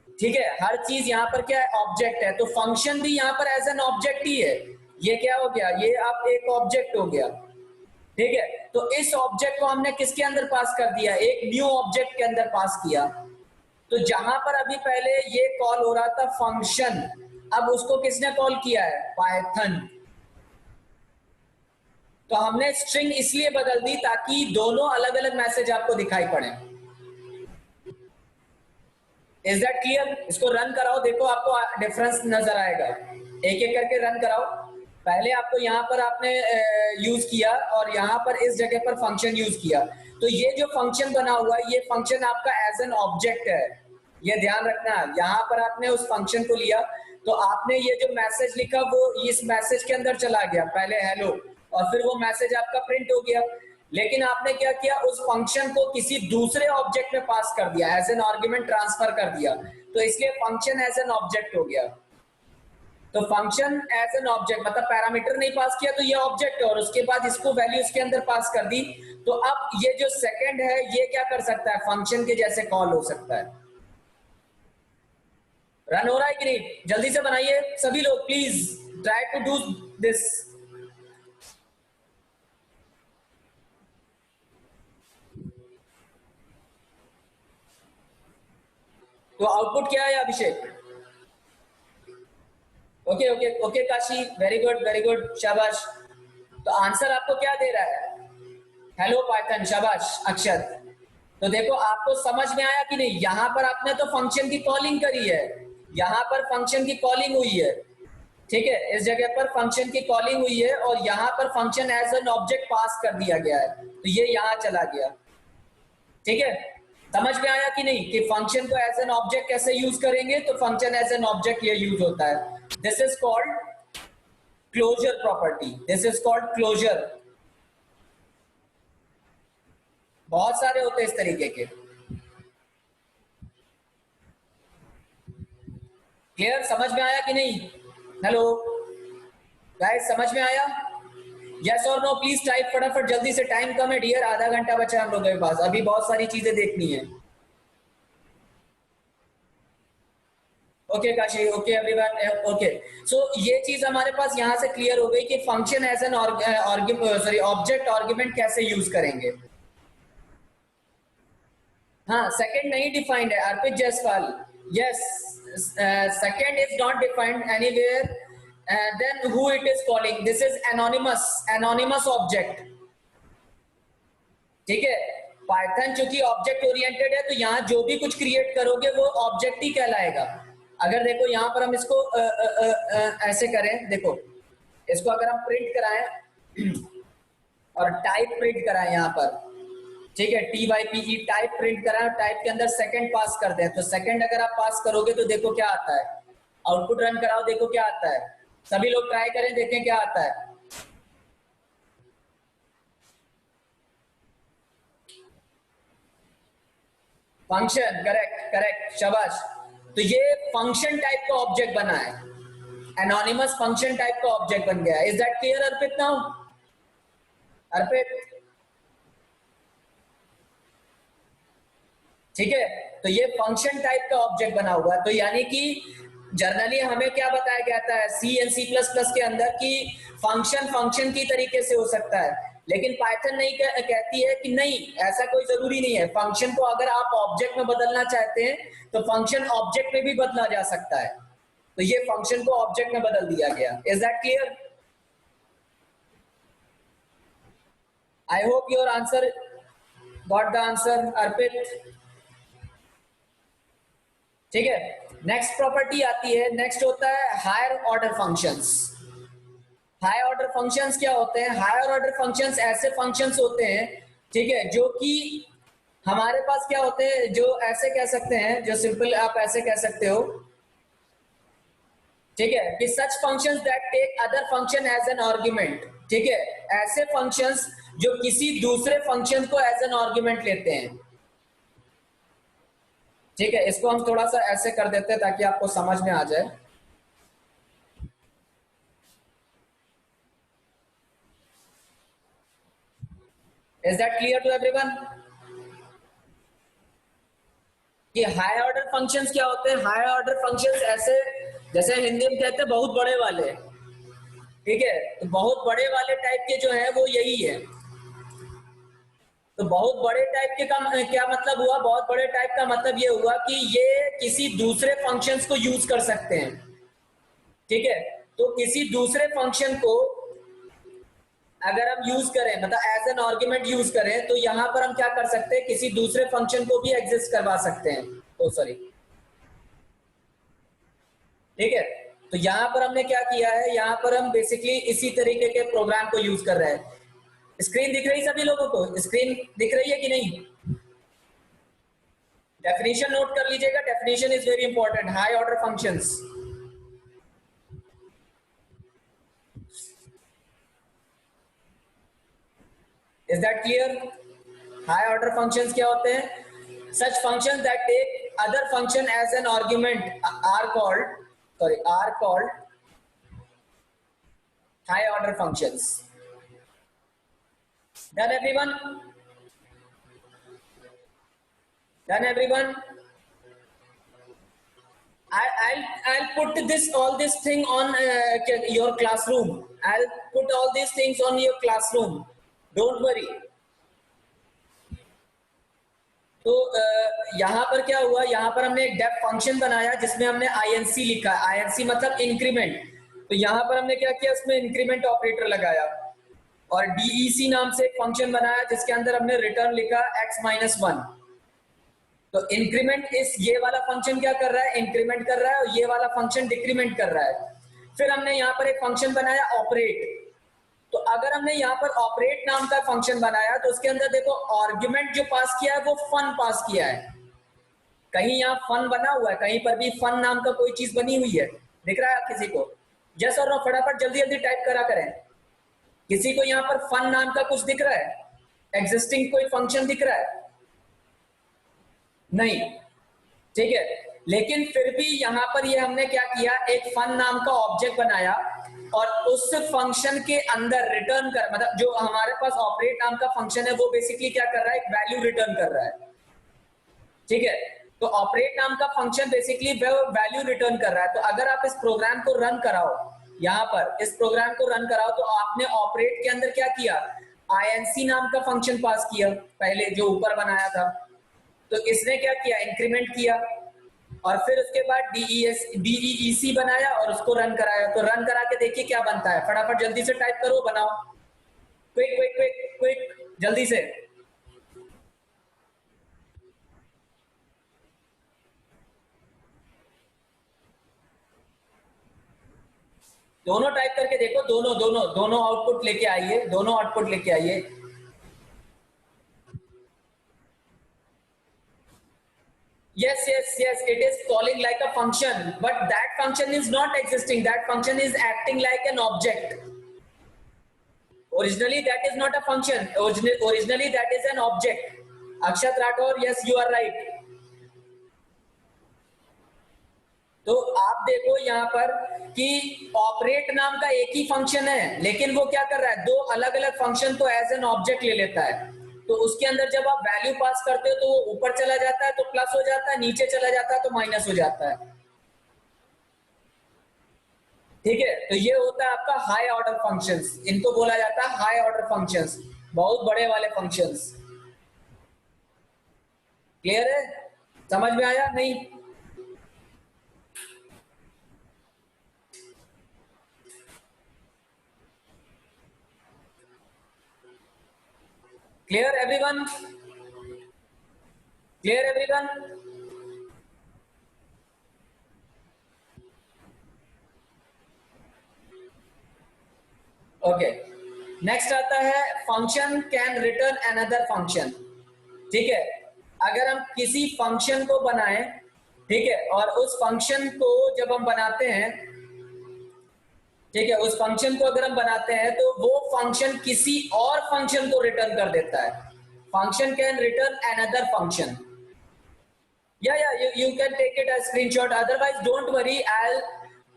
ठीक है, हर चीज यहाँ पर क्या है, ऑब्जेक्ट है, तो फंक्शन भी यहाँ पर एज एन ऑब्जेक्ट ही है। ये क्या हो गया, ये आप एक ऑब्जेक्ट हो गया, ठीक है। तो इस ऑब्जेक्ट को हमने किसके अंदर पास कर दिया, एक न्यू ऑब्जेक्ट के अंदर पास किया। तो जहां पर अभी पहले ये कॉल हो रहा था फंक्शन, अब उसको किसने कॉल किया है, पाइथन। तो हमने स्ट्रिंग इसलिए बदल दी ताकि दोनों अलग अलग मैसेज आपको दिखाई पड़े। Is that clear? इसको रन कराओ, देखो आपको डिफरेंस नजर आएगा। एक एक करके रन कराओ। पहले आपको यहाँ पर आपने यूज किया और यहाँ पर इस जगह पर फंक्शन यूज किया, तो ये जो फंक्शन बना हुआ है ये फंक्शन आपका एज एन ऑब्जेक्ट है, ये ध्यान रखना। यहाँ पर आपने उस फंक्शन को लिया तो आपने ये जो मैसेज लिखा वो इस मैसेज के अंदर चला गया, पहले हेलो, और फिर वो मैसेज आपका प्रिंट हो गया। लेकिन आपने क्या किया, उस फंक्शन को किसी दूसरे ऑब्जेक्ट में पास कर दिया, एज एन आर्गुमेंट ट्रांसफर कर दिया, तो इसलिए फंक्शन एज एन ऑब्जेक्ट हो गया। तो फंक्शन एज एन ऑब्जेक्ट मतलब पैरामीटर नहीं पास किया तो ये ऑब्जेक्ट है, और उसके बाद इसको वैल्यू इसके अंदर पास कर दी, तो अब ये जो सेकंड है ये क्या कर सकता है, फंक्शन के जैसे कॉल हो सकता है। रन हो रहा है कि नहीं? जल्दी से बनाइए सभी लोग, please try to do this. तो आउटपुट क्या है Abhishek? Okay okay okay Kashi, very good very good, शाबाश। तो आंसर आपको क्या दे रहा है, हेलो पाइथन, शाबाश अक्षत। तो देखो आपको समझ में आया कि नहीं, यहां पर आपने तो फंक्शन की कॉलिंग करी है, यहां पर फंक्शन की कॉलिंग हुई है, ठीक है, इस जगह पर फंक्शन की कॉलिंग हुई है और यहां पर फंक्शन एज एन ऑब्जेक्ट पास कर दिया गया है, तो ये यहां चला गया, ठीक है। समझ में आया कि नहीं कि फंक्शन को एज एन ऑब्जेक्ट कैसे यूज करेंगे, तो फंक्शन एज एन ऑब्जेक्ट ये यूज होता है। This is called closure property, this is called closure. बहुत सारे होते हैं इस तरीके के। क्लियर, समझ में आया कि नहीं? हेलो गाइस, समझ में आया? यस और नो प्लीज टाइप फटाफट, जल्दी से, टाइम कम है डियर, आधा घंटा बचा है हम लोगों के पास, अभी बहुत सारी चीजें देखनी है। Okay Kashi, okay everyone, okay. So ये चीज हमारे पास यहां से क्लियर हो गई कि function as an object argument कैसे यूज करेंगे। हाँ, सेकंड नहीं डिफाइंड है Arpit Jaiswal, yes, second is not defined anywhere, then who it is calling, this is anonymous object, ठीक है। पाइथन चूंकि ऑब्जेक्ट ओरिएंटेड है तो यहाँ जो भी कुछ क्रिएट करोगे वो ऑब्जेक्ट ही कहलाएगा। अगर देखो यहाँ पर हम इसको ऐसे करें, देखो इसको अगर हम प्रिंट कराएं और टाइप प्रिंट कराएं यहाँ पर, ठीक है, TYPE टाइप प्रिंट कराएं, टाइप के अंदर सेकंड पास कर दें, तो सेकंड अगर आप पास करोगे तो देखो क्या आता है, आउटपुट रन कराओ, देखो क्या आता है, सभी लोग ट्राई करें, देखें क्या आता है। फंक्शन, करेक्ट करेक्ट, शाबाश। तो ये फंक्शन टाइप का ऑब्जेक्ट बना है, एनोनिमस फंक्शन टाइप का ऑब्जेक्ट बन गया। Is that clear Arpit now? Arpit, ठीक है, तो ये फंक्शन टाइप का ऑब्जेक्ट बना हुआ है। तो यानी कि जनरली हमें क्या बताया गया था C एंड C++ के अंदर कि फंक्शन फंक्शन की तरीके से हो सकता है, लेकिन पाइथन नहीं कहती है कि नहीं, ऐसा कोई जरूरी नहीं है। फंक्शन को अगर आप ऑब्जेक्ट में बदलना चाहते हैं तो फंक्शन ऑब्जेक्ट में भी बदला जा सकता है। तो ये फंक्शन को ऑब्जेक्ट में बदल दिया गया। Is that clear? I hope your answer got the answer Arpit. ठीक है, नेक्स्ट प्रॉपर्टी आती है, नेक्स्ट होता है higher order functions. Higher order functions क्या होते हैं? हायर ऑर्डर फंक्शंस ऐसे फंक्शंस होते हैं, ठीक है, जो कि हमारे पास क्या होते हैं, जो ऐसे कह सकते हैं, जो सिंपल आप ऐसे कह सकते हो, ठीक है, कि such functions that take other function as an argument. ठीक है, ऐसे फंक्शंस जो किसी दूसरे फंक्शन को एज एन आर्गुमेंट लेते हैं। ठीक है, इसको हम थोड़ा सा ऐसे कर देते हैं ताकि आपको समझ में आ जाए। Is that clear to everyone? कि हाई ऑर्डर फंक्शंस क्या होते हैं? हाई ऑर्डर फंक्शंस ऐसे, जैसे हिंदी में कहते हैं बहुत बड़े वाले। ठीक है, तो बहुत बड़े वाले टाइप के जो है वो यही है। तो बहुत बड़े टाइप के का क्या मतलब हुआ? बहुत बड़े टाइप का मतलब ये हुआ कि ये किसी दूसरे फंक्शंस को यूज कर सकते हैं। ठीक है, तो किसी दूसरे फंक्शन को अगर हम यूज करें, मतलब एज एन आर्गुमेंट यूज करें, तो यहां पर हम क्या कर सकते हैं, किसी दूसरे फंक्शन को भी एग्जिस्ट करवा सकते हैं। ओ सॉरी, ठीक है, तो यहां पर हमने क्या किया है, यहां पर हम बेसिकली इसी तरीके के प्रोग्राम को यूज कर रहे हैं। स्क्रीन दिख रही सभी लोगों को? स्क्रीन दिख रही है कि नहीं? डेफिनेशन नोट कर लीजिएगा, definition is very important. High order functions, is that clear? High order functions क्या होते हैं? such functions that take other function as an argument are called high order functions. Done everyone? Done everyone? I'll put all this thing on your classroom. I'll put all these things on your classroom. Don't worry. तो यहाँ पर क्या हुआ, यहाँ पर हमने एक डेफ फंक्शन बनाया जिसमें हमने INC लिखा। INC मतलब इंक्रीमेंट। तो यहाँ पर हमने क्या किया, उसमें इंक्रीमेंट ऑपरेटर लगाया और DEC नाम से एक फंक्शन बनाया जिसके अंदर हमने रिटर्न लिखा x-1। तो इंक्रीमेंट इस ये वाला फंक्शन क्या कर रहा है, इंक्रीमेंट कर रहा है, और ये वाला फंक्शन डिक्रीमेंट कर रहा है। फिर हमने यहाँ पर एक फंक्शन बनाया ऑपरेट। तो अगर हमने यहाँ पर ऑपरेट नाम का फंक्शन बनाया तो उसके अंदर देखो आर्गुमेंट जो पास किया है वो फन पास किया है। कहीं यहाँ फन बना हुआ है, कहीं पर भी फन नाम का कोई चीज बनी हुई है, दिख रहा है किसी को? यस और नो, फटाफट जल्दी जल्दी टाइप करा करें। किसी को यहाँ पर फन नाम का कुछ दिख रहा है? एग्जिस्टिंग कोई फंक्शन दिख रहा है? नहीं, ठीक है, लेकिन फिर भी यहाँ पर ये हमने क्या किया, एक फन नाम का ऑब्जेक्ट बनाया और उस फंक्शन के अंदर रिटर्न कर, मतलब जो हमारे पास ऑपरेट नाम का फंक्शन है वो बेसिकली क्या कर रहा है, एक वैल्यू रिटर्न कर रहा है। ठीक है, तो ऑपरेट नाम का फंक्शन बेसिकली वैल्यू रिटर्न कर रहा है। तो अगर आप इस प्रोग्राम को रन कराओ, यहाँ पर इस प्रोग्राम को रन कराओ, तो आपने ऑपरेट के अंदर क्या किया, INC नाम का फंक्शन पास किया पहले जो ऊपर बनाया था। तो इसने क्या किया, इंक्रीमेंट किया और फिर उसके बाद DEC बनाया और उसको रन कराया। तो रन करा के देखिए क्या बनता है, फटाफट जल्दी से टाइप करो, बनाओ, क्विक क्विक क्विक क्विक, जल्दी से। दोनों टाइप करके देखो, दोनों आउटपुट लेके आइए, दोनों आउटपुट लेके आइए। Yes, it is calling like a function, but that function is not existing. That function is acting like an object. Originally, that is not a function. Originally, that is an object. Akshat Rathore, yes, you are right. तो आप देखो यहाँ पर कि ऑपरेट नाम का एक ही फंक्शन है, लेकिन वो क्या कर रहा है, दो अलग अलग फंक्शन को एज एन ऑब्जेक्ट ले लेता है। तो उसके अंदर जब आप वैल्यू पास करते हो तो वो ऊपर चला जाता है तो प्लस हो जाता है, नीचे चला जाता है तो माइनस हो जाता है। ठीक है, तो ये होता है आपका हाई ऑर्डर फंक्शंस, इनको बोला जाता है हाई ऑर्डर फंक्शंस। बहुत बड़े वाले फंक्शंस। क्लियर है? समझ में आया नहीं? Clear everyone? Clear everyone? Okay, next आता है function can return another function. ठीक है, अगर हम किसी फंक्शन को बनाएं, ठीक है, और उस फंक्शन को जब हम बनाते हैं, ठीक है, उस फंक्शन को अगर हम बनाते हैं तो वो फंक्शन किसी और फंक्शन को रिटर्न कर देता है। Function can return another function. You can take it as screenshot. Otherwise, don't worry. I'll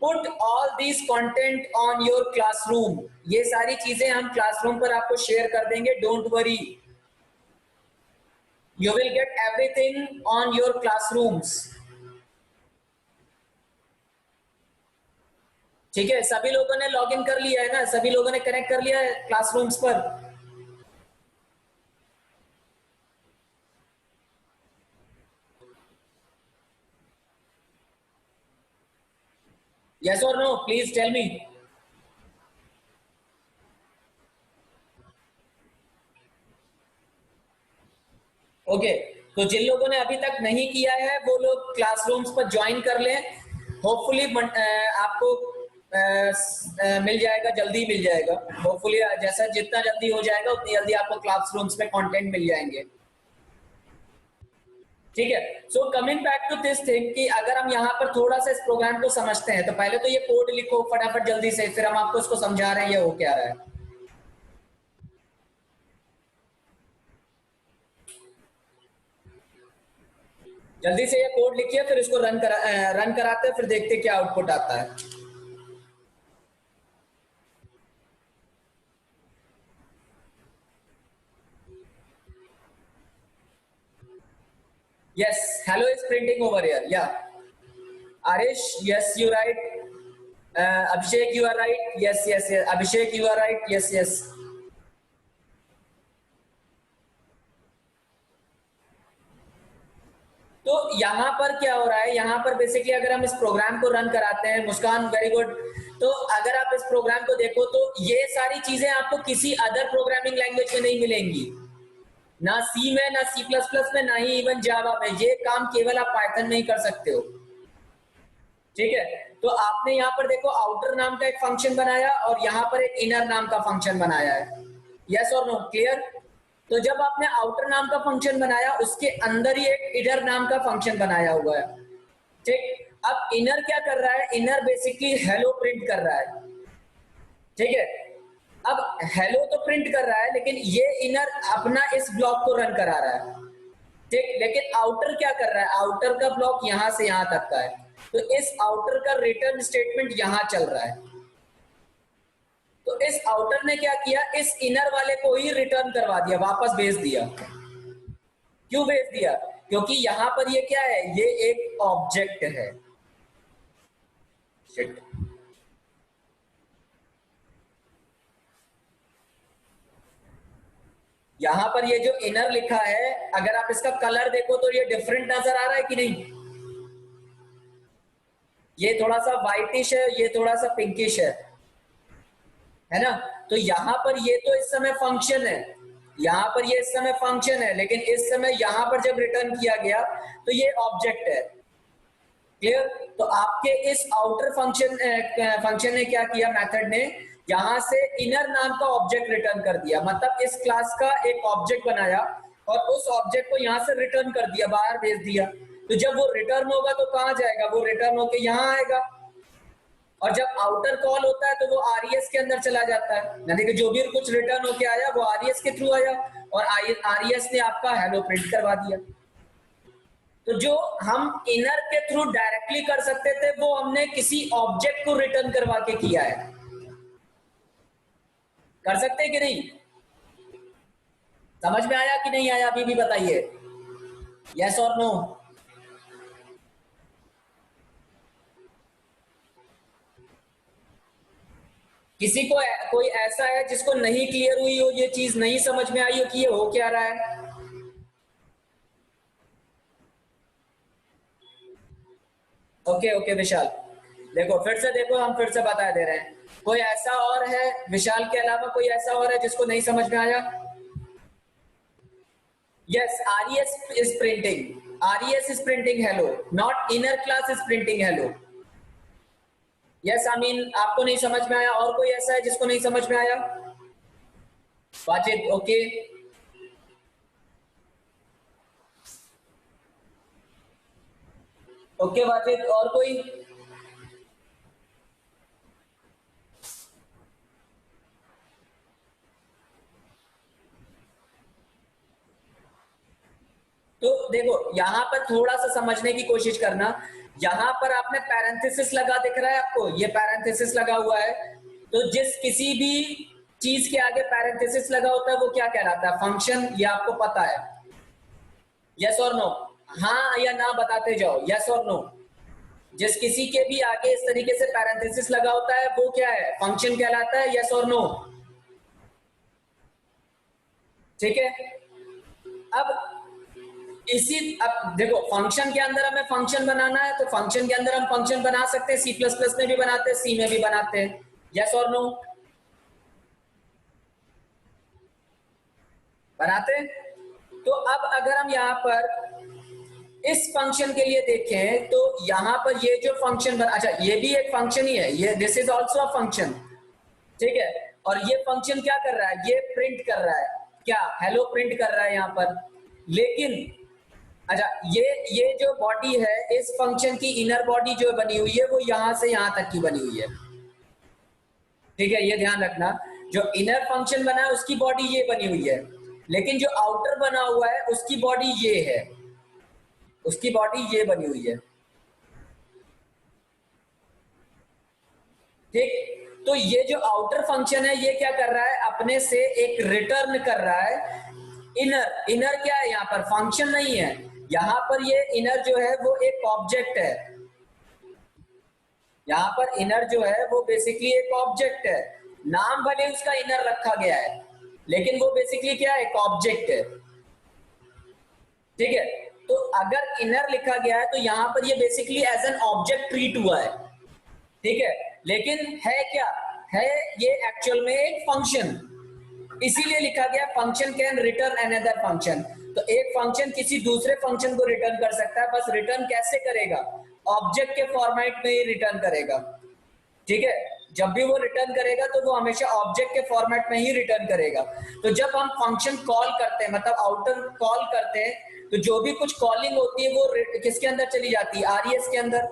put all these content on your classroom. ये सारी चीजें हम क्लासरूम पर आपको शेयर कर देंगे. Don't worry. You will get everything on your classrooms. ठीक है, सभी लोगों ने लॉग इन कर लिया है ना? सभी लोगों ने कनेक्ट कर लिया है क्लासरूम्स पर? Yes or no? Please tell me. Okay, तो जिन लोगों ने अभी तक नहीं किया है वो लोग क्लासरूम्स पर ज्वाइन कर लें। होपफुली आपको मिल जाएगा, जल्दी मिल जाएगा। होपफुली जैसा जितना जल्दी हो जाएगा उतनी जल्दी आपको क्लासरूम्स पे कंटेंट मिल जाएंगे। ठीक है, so coming back to this thing कि अगर हम यहाँ पर थोड़ा सा इस प्रोग्राम को समझते हैं तो पहले तो ये कोड लिखो फटाफट जल्दी से, फिर हम आपको इसको समझा रहे हैं ये हो क्या रहा है। जल्दी से ये कोड लिखिए, फिर इसको रन कराते हैं, फिर देखते क्या आउटपुट आता है। Yes, hello is printing over here. Yeah. Arish, yes, you right. Abhishek, you are right. Yes, yes, yes. Abhishek, you are right. Yes, yes. तो यहाँ पर क्या हो रहा है, यहाँ पर बेसिकली अगर हम इस प्रोग्राम को रन कराते हैं, मुस्कान वेरी गुड, तो अगर आप इस प्रोग्राम को देखो तो ये सारी चीजें आपको किसी अदर प्रोग्रामिंग लैंग्वेज में नहीं मिलेंगी, ना सी में, ना सी प्लस प्लस में, ना ही इवन जावा में। ये काम केवल आप पाइथन में ही कर सकते हो। ठीक है, तो आपने यहाँ पर देखो आउटर नाम का एक फंक्शन बनाया और यहाँ पर एक इनर नाम का फंक्शन बनाया है। यस और नो? क्लियर? तो जब आपने आउटर नाम का फंक्शन बनाया उसके अंदर ही एक इनर नाम का फंक्शन बनाया हुआ है। ठीक, अब इनर क्या कर रहा है? इनर बेसिकली हेलो प्रिंट कर रहा है। ठीक है, अब हेलो तो प्रिंट कर रहा है लेकिन ये इनर अपना इस ब्लॉक को रन करा रहा है। ठीक, लेकिन आउटर क्या कर रहा है? आउटर का ब्लॉक यहां से यहां तक का है, तो इस आउटर का रिटर्न स्टेटमेंट यहां चल रहा है। तो इस आउटर ने क्या किया? इस इनर वाले को ही रिटर्न करवा दिया, वापस भेज दिया। क्यों भेज दिया? क्योंकि यहां पर ये क्या है? ये एक ऑब्जेक्ट है। शिट, यहां पर ये जो इनर लिखा है, अगर आप इसका कलर देखो तो ये डिफरेंट नजर आ रहा है कि नहीं? ये थोड़ा सा व्हाइटिश है, ये थोड़ा सा पिंकिश है ना? तो यहां पर ये तो इस समय फंक्शन है, यहां पर ये इस समय फंक्शन है, लेकिन इस समय यहां पर जब रिटर्न किया गया तो ये ऑब्जेक्ट है। क्लियर? तो आपके इस आउटर फंक्शन ने क्या किया? मेथड ने यहां से इनर नाम का ऑब्जेक्ट रिटर्न कर दिया, मतलब इस क्लास का एक ऑब्जेक्ट बनाया और उस ऑब्जेक्ट को यहां से रिटर्न कर दिया, बाहर भेज दिया। तो जब वो रिटर्न होगा तो कहां जाएगा? वो रिटर्न होके यहां आएगा, और जब आउटर कॉल होता है तो वो आरईएस के अंदर चला जाता है, यानी कि जो भी कुछ रिटर्न होके आया वो आरईएस के थ्रू आया, और आरईएस ने आपका हेलो प्रिंट करवा दिया। तो जो हम इनर के थ्रू डायरेक्टली कर सकते थे वो हमने किसी ऑब्जेक्ट को रिटर्न करवा के किया है। कर सकते कि नहीं? समझ में आया कि नहीं आया? अभी भी बताइए, यस और नो? किसी को कोई ऐसा है जिसको नहीं क्लियर हुई हो, ये चीज नहीं समझ में आई हो कि ये हो क्या रहा है? ओके ओके विशाल, देखो फिर से, देखो हम फिर से बता दे रहे हैं। कोई ऐसा और है विशाल के अलावा, कोई ऐसा और है जिसको नहीं समझ में आया? Yes, RES is printing. RES is printing hello, not inner class is printing hello. Yes, I mean आपको नहीं समझ में आया? और कोई ऐसा है जिसको नहीं समझ में आया? वाजिद, ओके ओके वाजिद, और कोई? तो देखो यहाँ पर थोड़ा सा समझने की कोशिश करना। यहाँ पर आपने पैरेंथेसिस लगा दिख रहा है आपको, ये पैरेंथेसिस लगा हुआ है। तो जिस किसी भी चीज के आगे पैरेंथेसिस लगा होता है वो क्या कहलाता है? फंक्शन। ये आपको पता है? यस और नो? हाँ या ना बताते जाओ, यस और नो। जिस किसी के भी आगे इस तरीके से पैरेंथेसिस लगा होता है वो क्या है? फंक्शन कहलाता है, यस और नो? ठीक है। अब अब देखो फंक्शन के अंदर हमें फंक्शन बनाना है, तो फंक्शन के अंदर हम फंक्शन बना सकते हैं, C++ में भी बनाते हैं, सी में भी बनाते हैं, यस और नो? बनाते हैं। तो अब अगर हम यहाँ पर इस फंक्शन के लिए देखें तो यहाँ पर ये जो फंक्शन अच्छा ये भी एक फंक्शन ही है, ये this is also a function, ठीक है। और ये फंक्शन क्या कर रहा है? ये प्रिंट कर रहा है, क्या? हेलो प्रिंट कर रहा है यहाँ पर। लेकिन अच्छा ये जो बॉडी है इस फंक्शन की, इनर बॉडी जो बनी हुई है वो यहां से यहां तक की बनी हुई है, ठीक है। ये ध्यान रखना, जो इनर फंक्शन बना है उसकी बॉडी ये बनी हुई है, लेकिन जो आउटर बना हुआ है उसकी बॉडी ये है, उसकी बॉडी ये बनी हुई है, ठीक। तो ये जो आउटर फंक्शन है ये क्या कर रहा है? अपने से एक रिटर्न कर रहा है इनर। इनर क्या है यहाँ पर? फंक्शन नहीं है यहाँ पर। ये इनर जो है वो एक ऑब्जेक्ट है, यहाँ पर इनर जो है वो बेसिकली एक ऑब्जेक्ट है। नाम भले उसका इनर रखा गया है लेकिन वो बेसिकली क्या है? एक ऑब्जेक्ट है, ठीक है। तो अगर इनर लिखा गया है तो यहाँ पर ये basically as an object treat हुआ है, ठीक है। लेकिन है क्या है? ये एक्चुअल में एक फंक्शन, इसीलिए लिखा गया function can return another function. तो एक फंक्शन किसी दूसरे फंक्शन को रिटर्न कर सकता है, बस रिटर्न कैसे करेगा? ऑब्जेक्ट के फॉर्मेट में ही रिटर्न करेगा, ठीक है। जब भी वो रिटर्न करेगा तो वो हमेशा ऑब्जेक्ट के फॉर्मेट में ही रिटर्न करेगा। तो जब हम फंक्शन कॉल करते हैं, मतलब आउटर कॉल करते हैं, तो जो भी कुछ कॉलिंग होती है वो किसके अंदर चली जाती है? आरईएस के अंदर।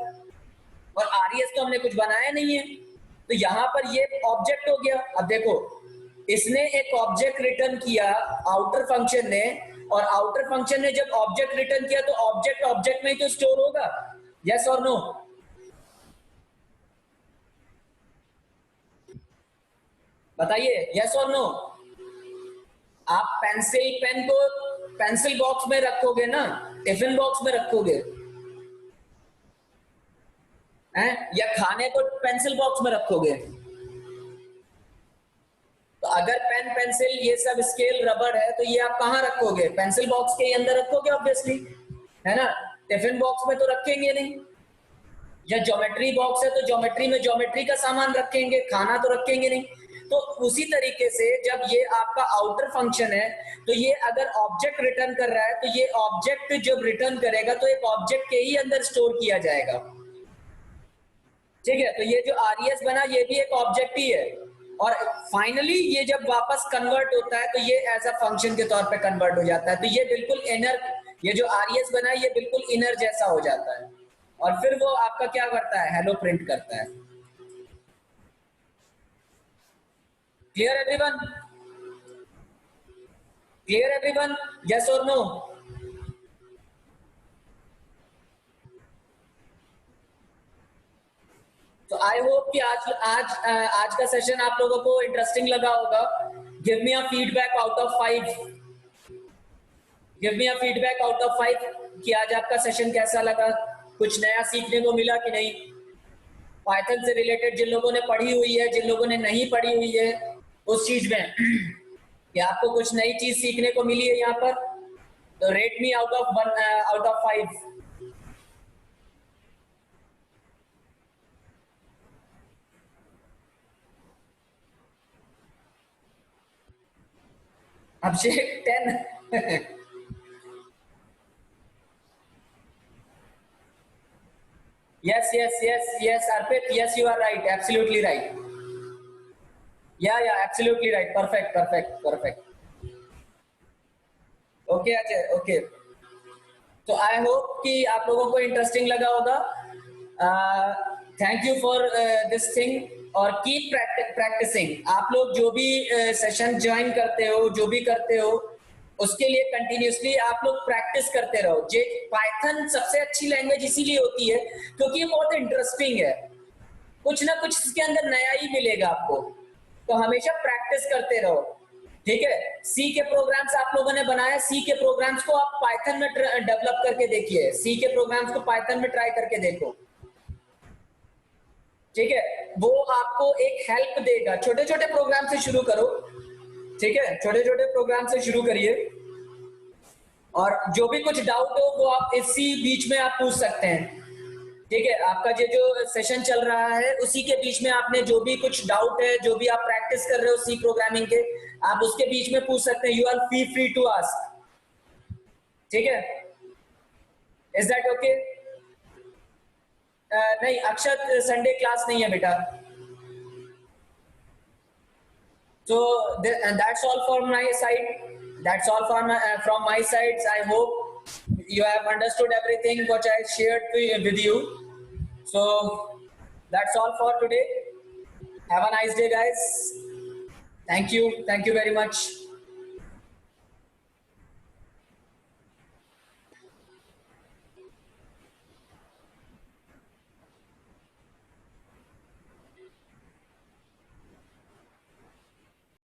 और आरईएस तो हमने कुछ बनाया नहीं है, तो यहाँ पर ये ऑब्जेक्ट हो गया। अब देखो इसने एक ऑब्जेक्ट रिटर्न किया आउटर फंक्शन ने, और आउटर फंक्शन ने जब ऑब्जेक्ट रिटर्न किया तो ऑब्जेक्ट ऑब्जेक्ट में ही तो स्टोर होगा, यस और नो? बताइए यस और नो। आप पेन को पेंसिल बॉक्स में रखोगे ना, टिफिन बॉक्स में रखोगे हैं, या खाने को पेंसिल बॉक्स में रखोगे? तो अगर पेन पेंसिल ये सब स्केल रबड़ है तो ये आप कहाँ रखोगे? पेंसिल बॉक्स के अंदर रखोगे ऑब्वियसली, है ना। टिफिन बॉक्स में तो रखेंगे नहीं। या ज्योमेट्री बॉक्स है तो ज्योमेट्री में ज्योमेट्री का सामान रखेंगे, खाना तो रखेंगे नहीं। तो उसी तरीके से जब ये आपका आउटर फंक्शन है तो ये अगर ऑब्जेक्ट रिटर्न कर रहा है तो ये ऑब्जेक्ट जब रिटर्न करेगा तो एक ऑब्जेक्ट के ही अंदर स्टोर किया जाएगा, ठीक है। तो ये जो आरईएस बना ये भी एक ऑब्जेक्ट ही है, और फाइनली ये जब वापस कन्वर्ट होता है तो ये एज अ फंक्शन के तौर पे कन्वर्ट हो जाता है। तो ये बिल्कुल इनर, ये जो आरईएस बना है ये बिल्कुल इनर जैसा हो जाता है, और फिर वो आपका क्या करता है? हेलो प्रिंट करता है। Clear everyone? Clear everyone? Yes और नो? तो आई होप कि आज का सेशन आप लोगों को इंटरेस्टिंग लगा होगा। Give me a feedback out of 5। Give me a feedback out of 5 कि आज आपका सेशन कैसा लगा, कुछ नया सीखने को मिला कि नहीं? पाइथन से रिलेटेड जिन लोगों ने पढ़ी हुई है, जिन लोगों ने नहीं पढ़ी हुई है उस चीज में कि आपको कुछ नई चीज सीखने को मिली है यहाँ पर, तो rate me out of 5। Abhishek 10। yes Arpit, yes you are right, absolutely right. Yeah, absolutely right, perfect. Okay Ajay, okay. तो आई होप कि आप लोगों को इंटरेस्टिंग लगा होगा। Thank you for this thing और कीप प्रैक्टिसिंग। आप लोग जो भी सेशन ज्वाइन करते हो, जो भी करते हो, उसके लिए कंटिन्यूसली आप लोग प्रैक्टिस करते रहो। जे पाइथन सबसे अच्छी लैंग्वेज इसीलिए होती है क्योंकि ये बहुत इंटरेस्टिंग है, कुछ ना कुछ इसके अंदर नया ही मिलेगा आपको, तो हमेशा प्रैक्टिस करते रहो, ठीक है। सी के प्रोग्राम्स आप लोगों ने बनाया, सी के प्रोग्राम्स को आप पाइथन में डेवलप करके देखिए, सी के प्रोग्राम्स को पाइथन में ट्राई करके देखो, ठीक है। वो आपको एक हेल्प देगा। छोटे छोटे प्रोग्राम से शुरू करो, ठीक है, छोटे छोटे प्रोग्राम से शुरू करिए, और जो भी कुछ डाउट हो वो आप इसी बीच में आप पूछ सकते हैं, ठीक है। आपका ये जो सेशन चल रहा है उसी के बीच में आपने जो भी कुछ डाउट है, जो भी आप प्रैक्टिस कर रहे हो सी प्रोग्रामिंग के, आप उसके बीच में पूछ सकते हैं। You are free to ask, ठीक है। Is that okay? नहीं अक्षत, संडे क्लास नहीं है बेटा। So that's all from my side. That's all from my side. I hope you have understood everything what I shared with you. So that's all for today. Have a nice day, guys. Thank you very much.